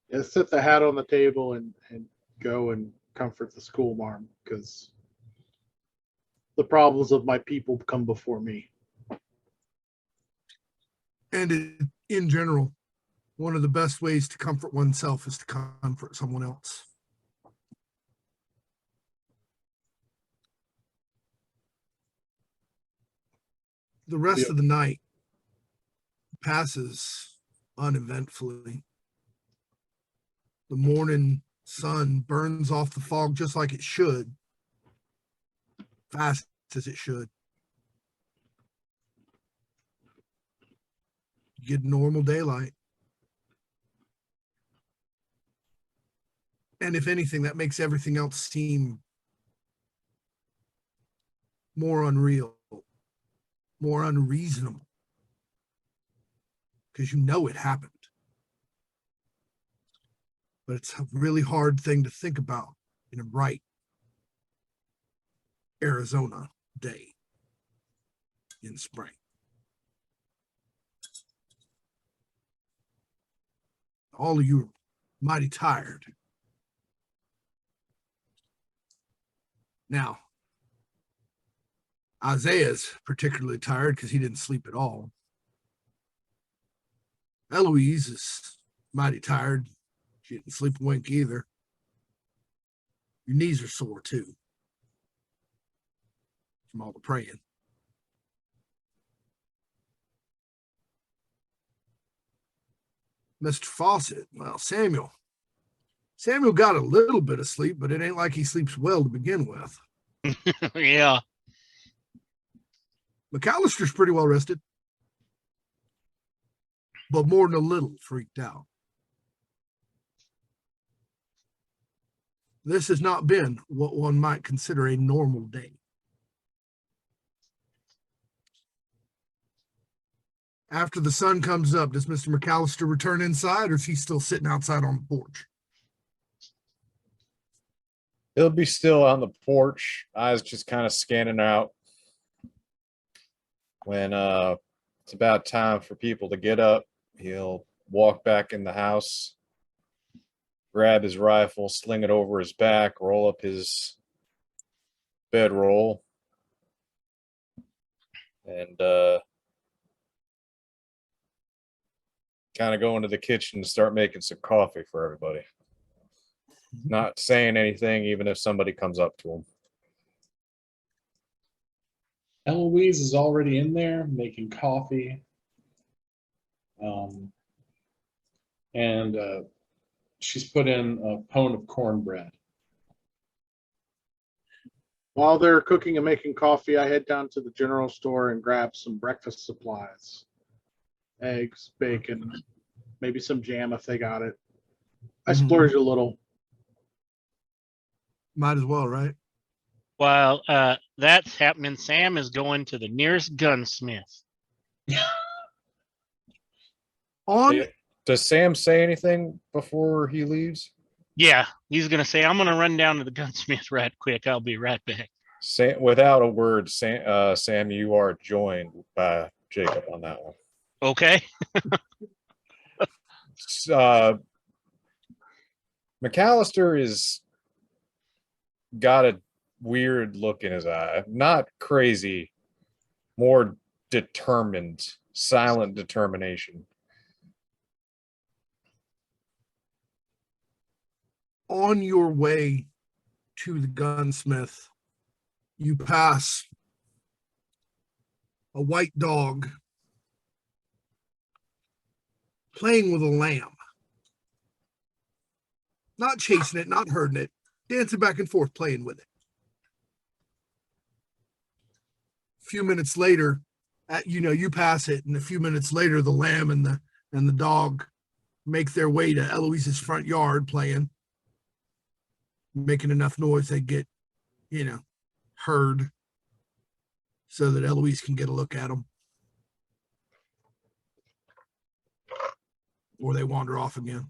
Yeah, set the hat on the table and go and comfort the schoolmarm, because the problems of my people come before me. And in general, one of the best ways to comfort oneself is to comfort someone else. The rest Yep. of the night passes uneventfully. The morning sun burns off the fog just like it should, fast as it should. You get normal daylight. And if anything, that makes everything else seem more unreal, more unreasonable, because you know it happened. But it's a really hard thing to think about in a bright Arizona day in spring. All of you are mighty tired. Now, Isaiah's particularly tired because he didn't sleep at all. Eloise is mighty tired. She didn't sleep a wink either. Your knees are sore too from all the praying. Mr. Fawcett, well, Samuel got a little bit of sleep, but it ain't like he sleeps well to begin with. Yeah. McCallister's pretty well rested, but more than a little freaked out. This has not been what one might consider a normal day. After the sun comes up, does Mr. McCallister return inside, or is he still sitting outside on the porch? He'll be still on the porch, eyes just kind of scanning out. When it's about time for people to get up, he'll walk back in the house, grab his rifle, sling it over his back, roll up his bedroll, and kind of go into the kitchen and start making some coffee for everybody. Not saying anything, even if somebody comes up to him. Eloise is already in there making coffee. And she's put in a pound of cornbread. While they're cooking and making coffee, I head down to the general store and grab some breakfast supplies. Eggs, bacon, maybe some jam if they got it. I splurge a little. Might as well, right? While that's happening, Sam is going to the nearest gunsmith. Does Sam say anything before he leaves? Yeah, he's gonna say, "I'm gonna run down to the gunsmith right quick. I'll be right back." Sam, without a word, Sam, you are joined by Jacob on that one. Okay. McCallister is got a weird look in his eye. Not crazy, more determined, silent determination. On your way to the gunsmith, you pass a white dog playing with a lamb. Not chasing it, not herding it, dancing back and forth, playing with it. A few minutes later, you pass it, and a few minutes later, the lamb and the dog make their way to Eloise's front yard playing, making enough noise they get, heard so that Eloise can get a look at them. Or they wander off again.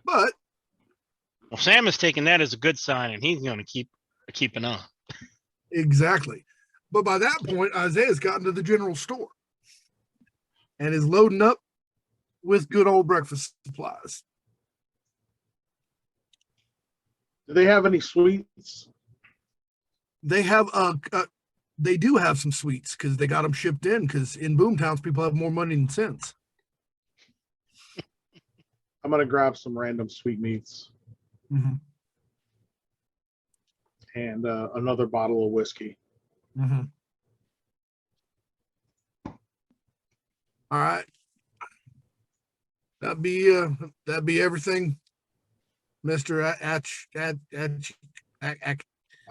But Well, Sam is taking that as a good sign, and he's going to keep an eye. exactly. But by that point, Isaiah's gotten to the general store and is loading up with good old breakfast supplies. Do they have any sweets? They have they do have some sweets because they got them shipped in, because in boomtowns people have more money than sense. I'm gonna grab some random sweetmeats and another bottle of whiskey. All right. That'd be everything, Mr.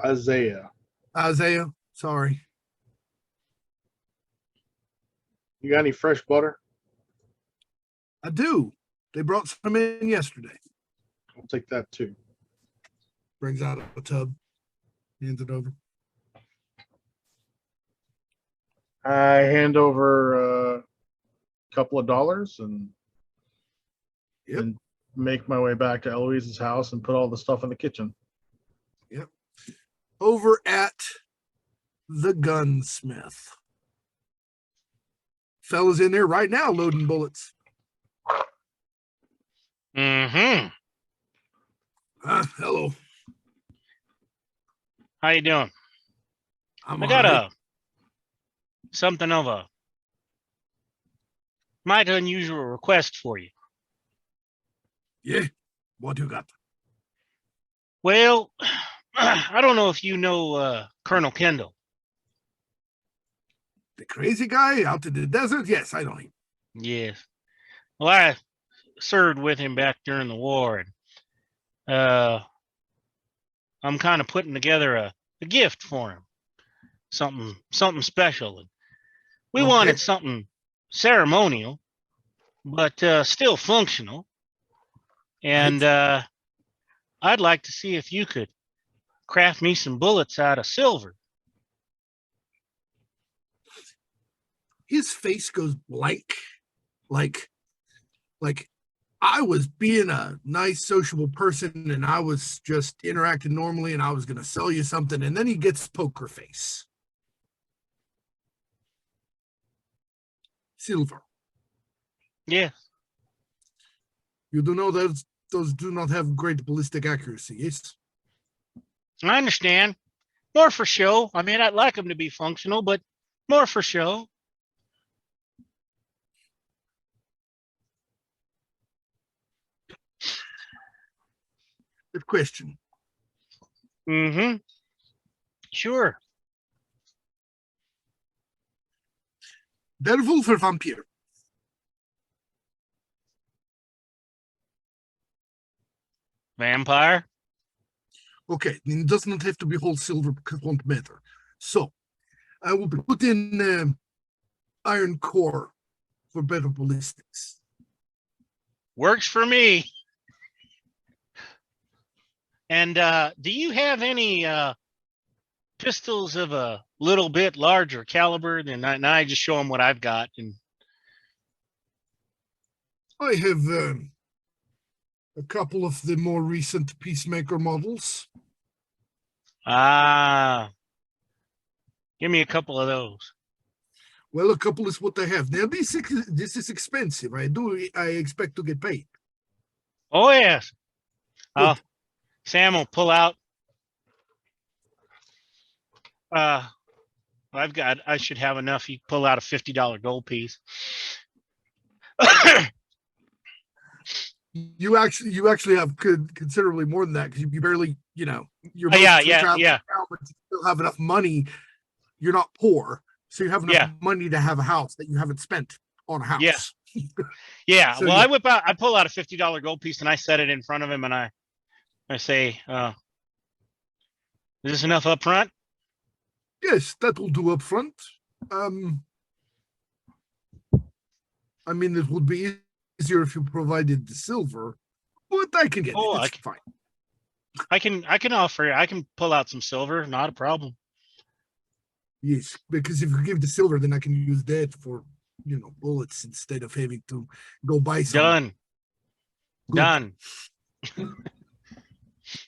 Isaiah, Isaiah. Sorry. you got any fresh butter? I do. They brought some in yesterday. I'll take that too. Brings out a tub, hands it over. I hand over a couple of dollars and Yep. and make my way back to Eloise's house and put all the stuff in the kitchen. Yep. Over at the gunsmith. Fella's in there right now loading bullets. Mm-hmm. Hello. How you doing? I'm I got all right. something of a might unusual request for you. Yeah. What you got? Well, I don't know if you know Colonel Kendall. The crazy guy out in the desert? Yes, I know him. Yes. Well, I served with him back during the war, and I'm kind of putting together a gift for him, something special. And we Okay. wanted something ceremonial, but still functional. And I'd like to see if you could craft me some bullets out of silver. His face goes blank, like I was being a nice, sociable person, and I was just interacting normally, and I was going to sell you something, and then he gets poker face. Silver. Yeah. You do know that those do not have great ballistic accuracy, yes? I understand. More for show. I mean, I'd like them to be functional, but more for show. Good question. Mm-hmm. Sure. Werewolf or vampire? Vampire. Okay, then it does not have to be whole silver because it won't matter. So, I will put in iron core for better ballistics. Works for me. And do you have any pistols of a little bit larger caliber? Then I just show them what I've got. And I have a couple of the more recent Peacemaker models. give me a couple of those. Well, a couple is what I have. Now, this is expensive. I expect to get paid. Oh yes. Good. Sam will pull out. I should have enough. You pull out a $50 gold piece. You actually have considerably more than that because you barely, you're Yeah, but you still have enough money. You're not poor, so you have enough money to have a house that you haven't spent on a house. Yeah. Yeah. So, well, I pull out a $50 gold piece and I set it in front of him and I say, is this enough up front? Yes, that will do up front. I mean, it would be easier if you provided the silver, but I can get it. It's fine. I can offer. I can pull out some silver. Not a problem. Yes, because if you give the silver, then I can use that for bullets instead of having to go buy some. Done. Good. Done.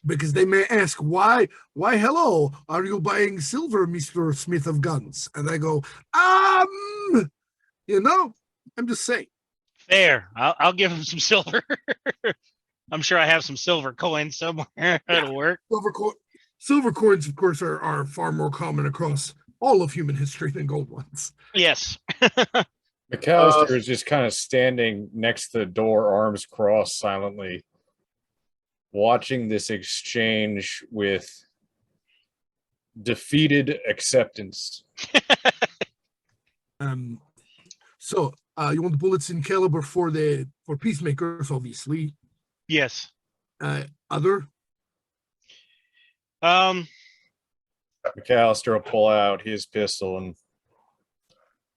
Because they may ask, why hello, are you buying silver, Mr. Smith of Guns? And I go, I'm just saying. Fair. I'll give him some silver. I'm sure I have some silver coins somewhere. That'll work. Silver coins, of course, are far more common across all of human history than gold ones. Yes. McCallister is just kind of standing next to the door, arms crossed, silently watching this exchange with defeated acceptance. So You want the bullets in caliber for peacemakers, obviously. Yes. Other? McCallister will pull out his pistol and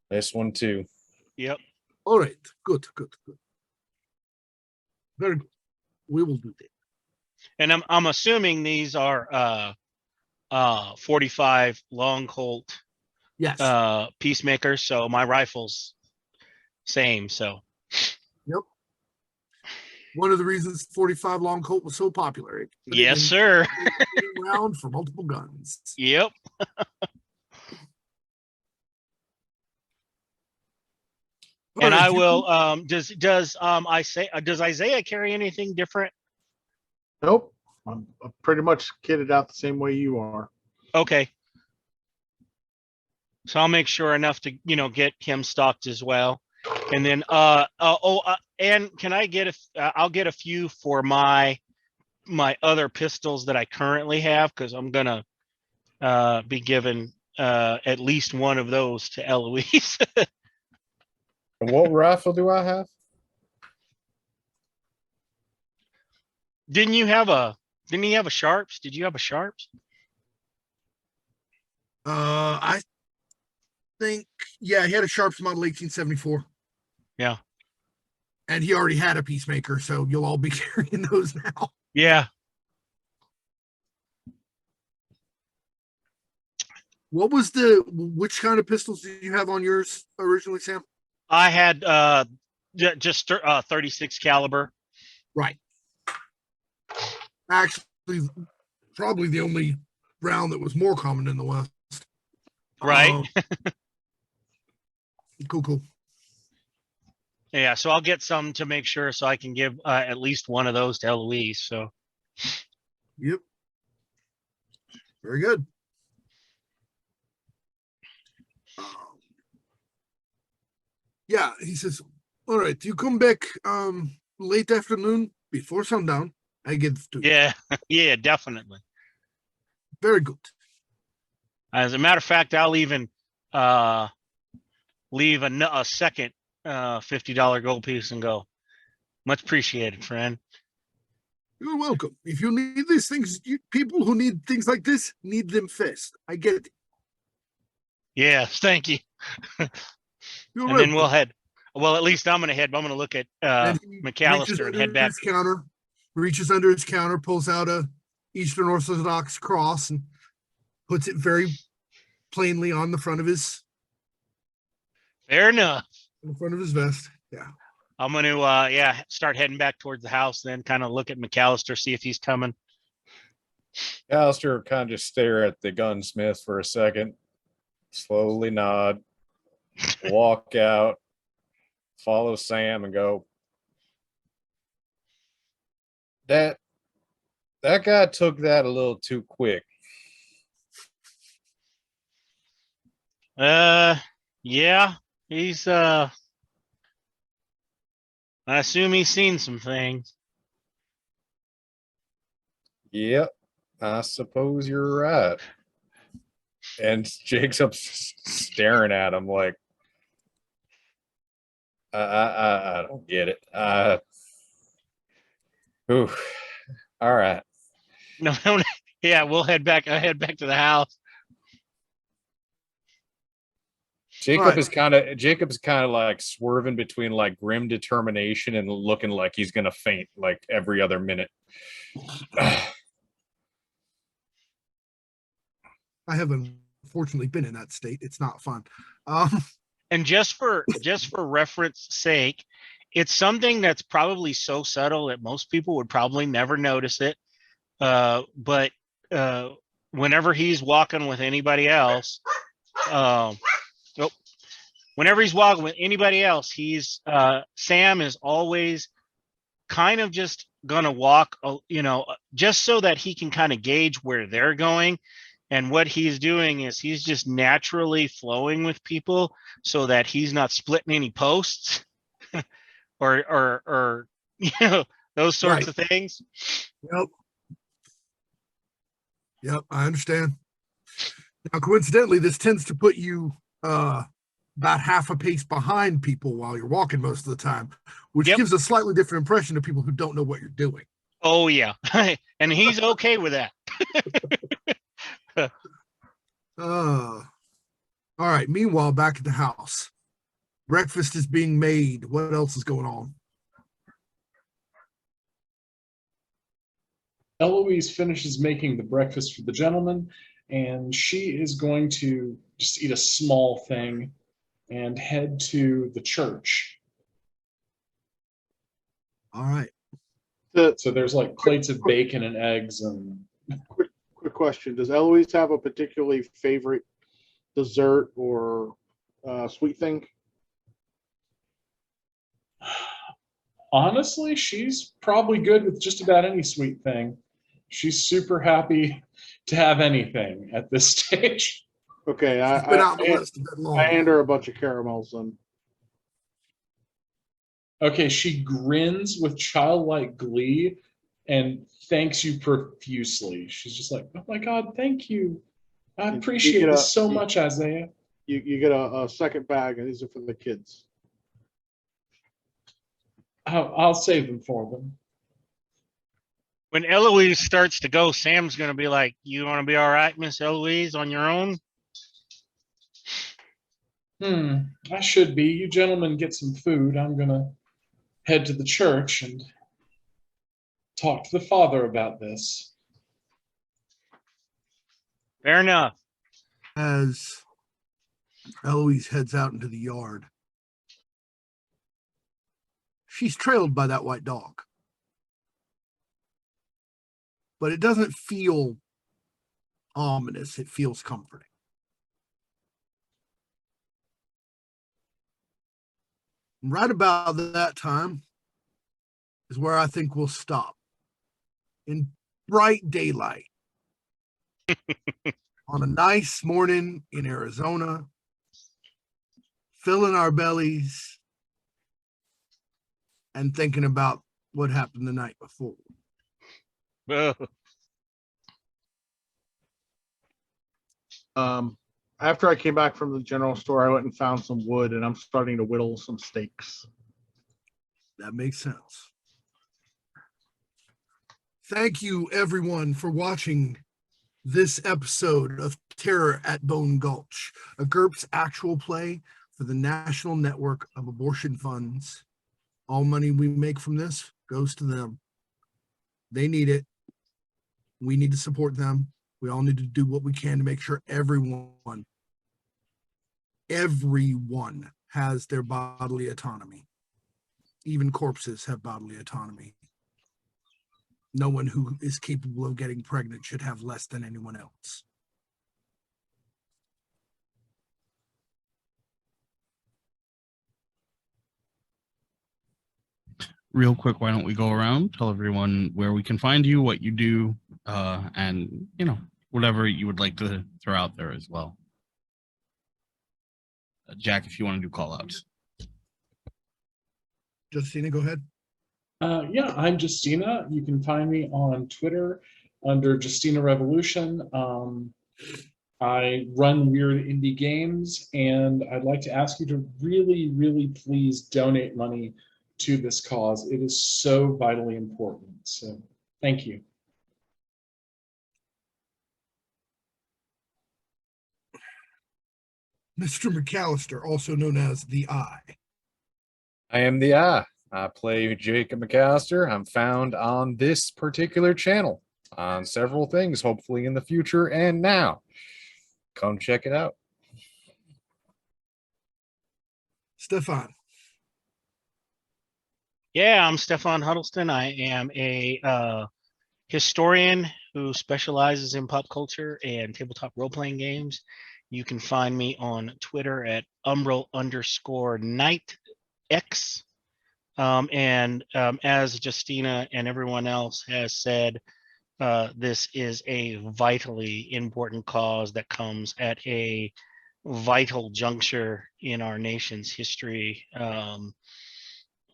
this one too. Yep. All right. Good. Very good. We will do that. And I'm assuming these are 45 long Colt Yes. peacemakers. So my rifle's same. So Yep. One of the reasons 45 long Colt was so popular. It put it yes, in sir. round for multiple guns. Yep. And All right, I will. Does Isaiah carry anything different? Nope. I'm pretty much kitted out the same way you are. Okay. So I'll make sure enough to get him stocked as well. And then and can I get I'll get a few for my other pistols that I currently have, because I'm gonna be giving at least one of those to Eloise. And what rifle do I have? Didn't he have a Sharps? Did you have a Sharps? I think, yeah, he had a Sharps model 1874. Yeah. And he already had a peacemaker, so you'll all be carrying those now. Yeah. Which kind of pistols did you have on yours originally, Sam? I had just 36 caliber. Right. Actually, probably the only round that was more common in the West. Right. Cool. Yeah, so I'll get some to make sure, so I can give at least one of those to Eloise. So. Yep. Very good. Yeah, he says, all right, you come back late afternoon before sundown. I get to you. Yeah, yeah, definitely. Very good. As a matter of fact, I'll even leave a second $50 gold piece and go. Much appreciated, friend. You're welcome. If you need these things, people who need things like this need them fast. I get it. Yes, thank you. You're And then we'll head. Well, at least I'm going to head. I'm going to look at McCallister and head back. Reaches under his counter, pulls out a Eastern Orthodox cross and puts it very plainly on the front of his. Fair enough. In front of his vest. Yeah. I'm going to start heading back towards the house. Then kind of look at McCallister, see if he's coming. McCallister kind of just stare at the gunsmith for a second, slowly nod, walk out, follow Sam, and go. That guy took that a little too quick. Yeah, he's I assume he's seen some things. Yep, I suppose you're right. And Jacob's staring at him like, I don't get it. All right. No, yeah, we'll head back. I head back to the house. Jacob's kind of like swerving between like grim determination and looking like he's gonna faint like every other minute. I have unfortunately been in that state. It's not fun. And just for reference sake, it's something that's probably so subtle that most people would probably never notice it. But whenever he's walking with anybody else, whenever he's walking with anybody else, Sam is always kind of just gonna walk, just so that he can kind of gauge where they're going. And what he's doing is he's just naturally flowing with people so that he's not splitting any posts or those sorts of things. Yep, I understand. Now, coincidentally, this tends to put you about half a pace behind people while you're walking most of the time, which Yep. gives a slightly different impression to people who don't know what you're doing. Oh yeah, and he's okay with that. All right. Meanwhile, back at the house, breakfast is being made. What else is going on? Eloise finishes making the breakfast for the gentleman, and she is going to just eat a small thing and head to the church. All right. So there's like plates of bacon and eggs and Quick question: does Eloise have a particularly favorite dessert or sweet thing? honestly, she's probably good with just about any sweet thing. She's super happy to have anything at this stage. Okay, She's been out on the list a bit long. I hand her a bunch of caramels then. Okay, she grins with childlike glee and thanks you profusely. She's just like, "Oh my God, thank you. I You appreciate get this so much, Isaiah." You get a second bag, and these are for the kids. I'll save them for them. When Eloise starts to go, Sam's going to be like, "You want to be all right, Miss Eloise, on your own?" I should be. You gentlemen get some food. I'm gonna head to the church and talk to the father about this. Fair enough. As Eloise heads out into the yard, she's trailed by that white dog. But it doesn't feel ominous. It feels comforting. Right about that time is where I think we'll stop. In bright daylight, on a nice morning in Arizona, filling our bellies and thinking about what happened the night before. After I came back from the general store, I went and found some wood, and I'm starting to whittle some stakes. That makes sense. Thank you, everyone, for watching this episode of Terror at Bone Gulch, a GURPS actual play for the National Network of Abortion Funds. All money we make from this goes to them. They need it. We need to support them. We all need to do what we can to make sure everyone has their bodily autonomy. Even corpses have bodily autonomy. No one who is capable of getting pregnant should have less than anyone else. Real quick, why don't we go around, tell everyone where we can find you, what you do, and whatever you would like to throw out there as well. Jack, if you want to do call outs. Justina, go ahead. Yeah, I'm Justina. You can find me on Twitter under Justina Revolution. I run Weird Indie Games, and I'd like to ask you to really, really please donate money to this cause. It is so vitally important. So thank you. Mr. McCallister, also known as the Eye. I am the I. I play Jacob McCallister. I'm found on this particular channel on several things, hopefully in the future and now. Come check it out. Stefan. Yeah, I'm Stefan Huddleston. I am a historian who specializes in pop culture and tabletop role-playing games. You can find me on Twitter at Umbral_KnightX. As Justina and everyone else has said, this is a vitally important cause that comes at a vital juncture in our nation's history,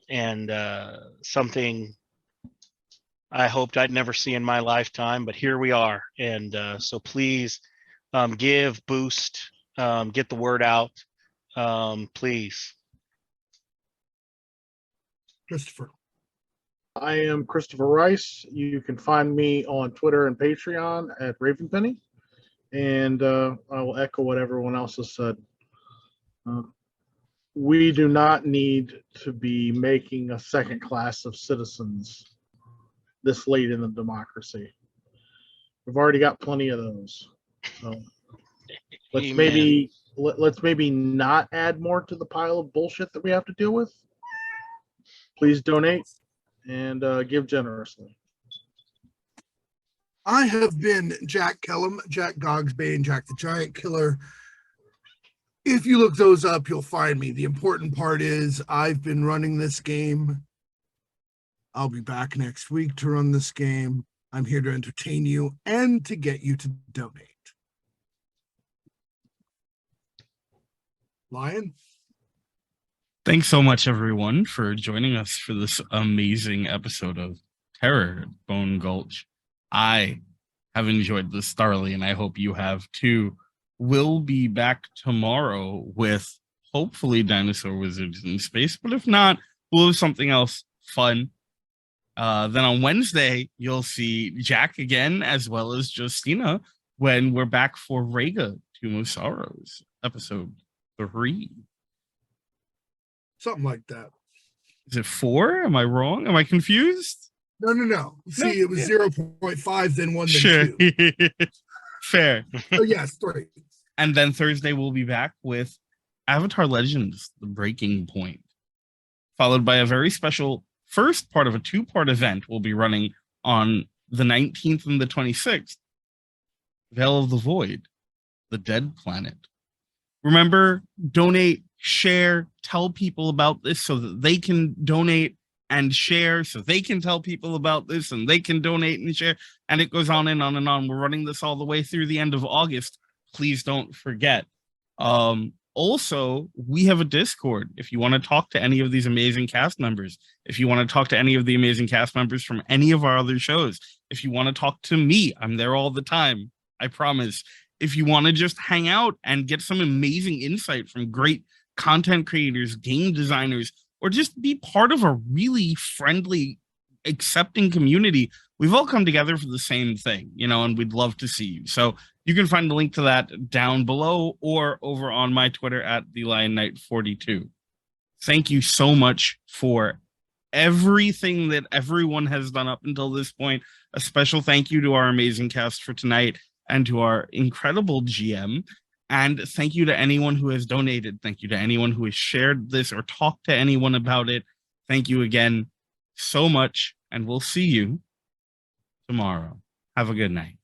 and something I hoped I'd never see in my lifetime, but here we are. And so please give, boost, get the word out. please. Christopher. I am Christopher Rice. You can find me on Twitter and Patreon at Ravenpenny. And I will echo what everyone else has said. We do not need to be making a second class of citizens this late in the democracy. We've already got plenty of those. So let's Amen. let's maybe not add more to the pile of bullshit that we have to deal with. Please donate and give generously. I have been Jack Kellum, Jack Dogsbane, Jack the Giant Killer. If you look those up, you'll find me. The important part is I've been running this game. I'll be back next week to run this game. I'm here to entertain you and to get you to donate. Lion? Thanks so much, everyone, for joining us for this amazing episode of Terror at Bone Gulch. I have enjoyed this thoroughly, and I hope you have too. We'll be back tomorrow with hopefully Dinosaur Wizards in Space, but if not, we'll have something else fun. Then on Wednesday, you'll see Jack again, as well as Justina, when we're back for Rega, Tomb of Sorrows, episode 3. Something like that. Is it 4? Am I wrong? Am I confused? No. See, it was 0.5, then 1, Sure. then 2. Fair. Oh, yes, 3. And then Thursday, we'll be back with Avatar Legends, The Breaking Point, followed by a very special first part of a 2-part event we'll be running on the 19th and the 26th, Veil of the Void, The Dead Planet. Remember, donate, share, tell people about this so that they can donate and share, so they can tell people about this and they can donate and share. And it goes on and on and on. We're running this all the way through the end of August. Please don't forget. Also, we have a Discord. If you want to talk to any of these amazing cast members, if you want to talk to any of the amazing cast members from any of our other shows, if you want to talk to me, I'm there all the time. I promise. If you want to just hang out and get some amazing insight from great content creators, game designers, or just be part of a really friendly, accepting community, we've all come together for the same thing, and we'd love to see you. So you can find the link to that down below or over on my Twitter at TheLionKnight42. Thank you so much for everything that everyone has done up until this point. A special thank you to our amazing cast for tonight and to our incredible GM. And thank you to anyone who has donated. Thank you to anyone who has shared this or talked to anyone about it. Thank you again so much, and we'll see you tomorrow. Have a good night.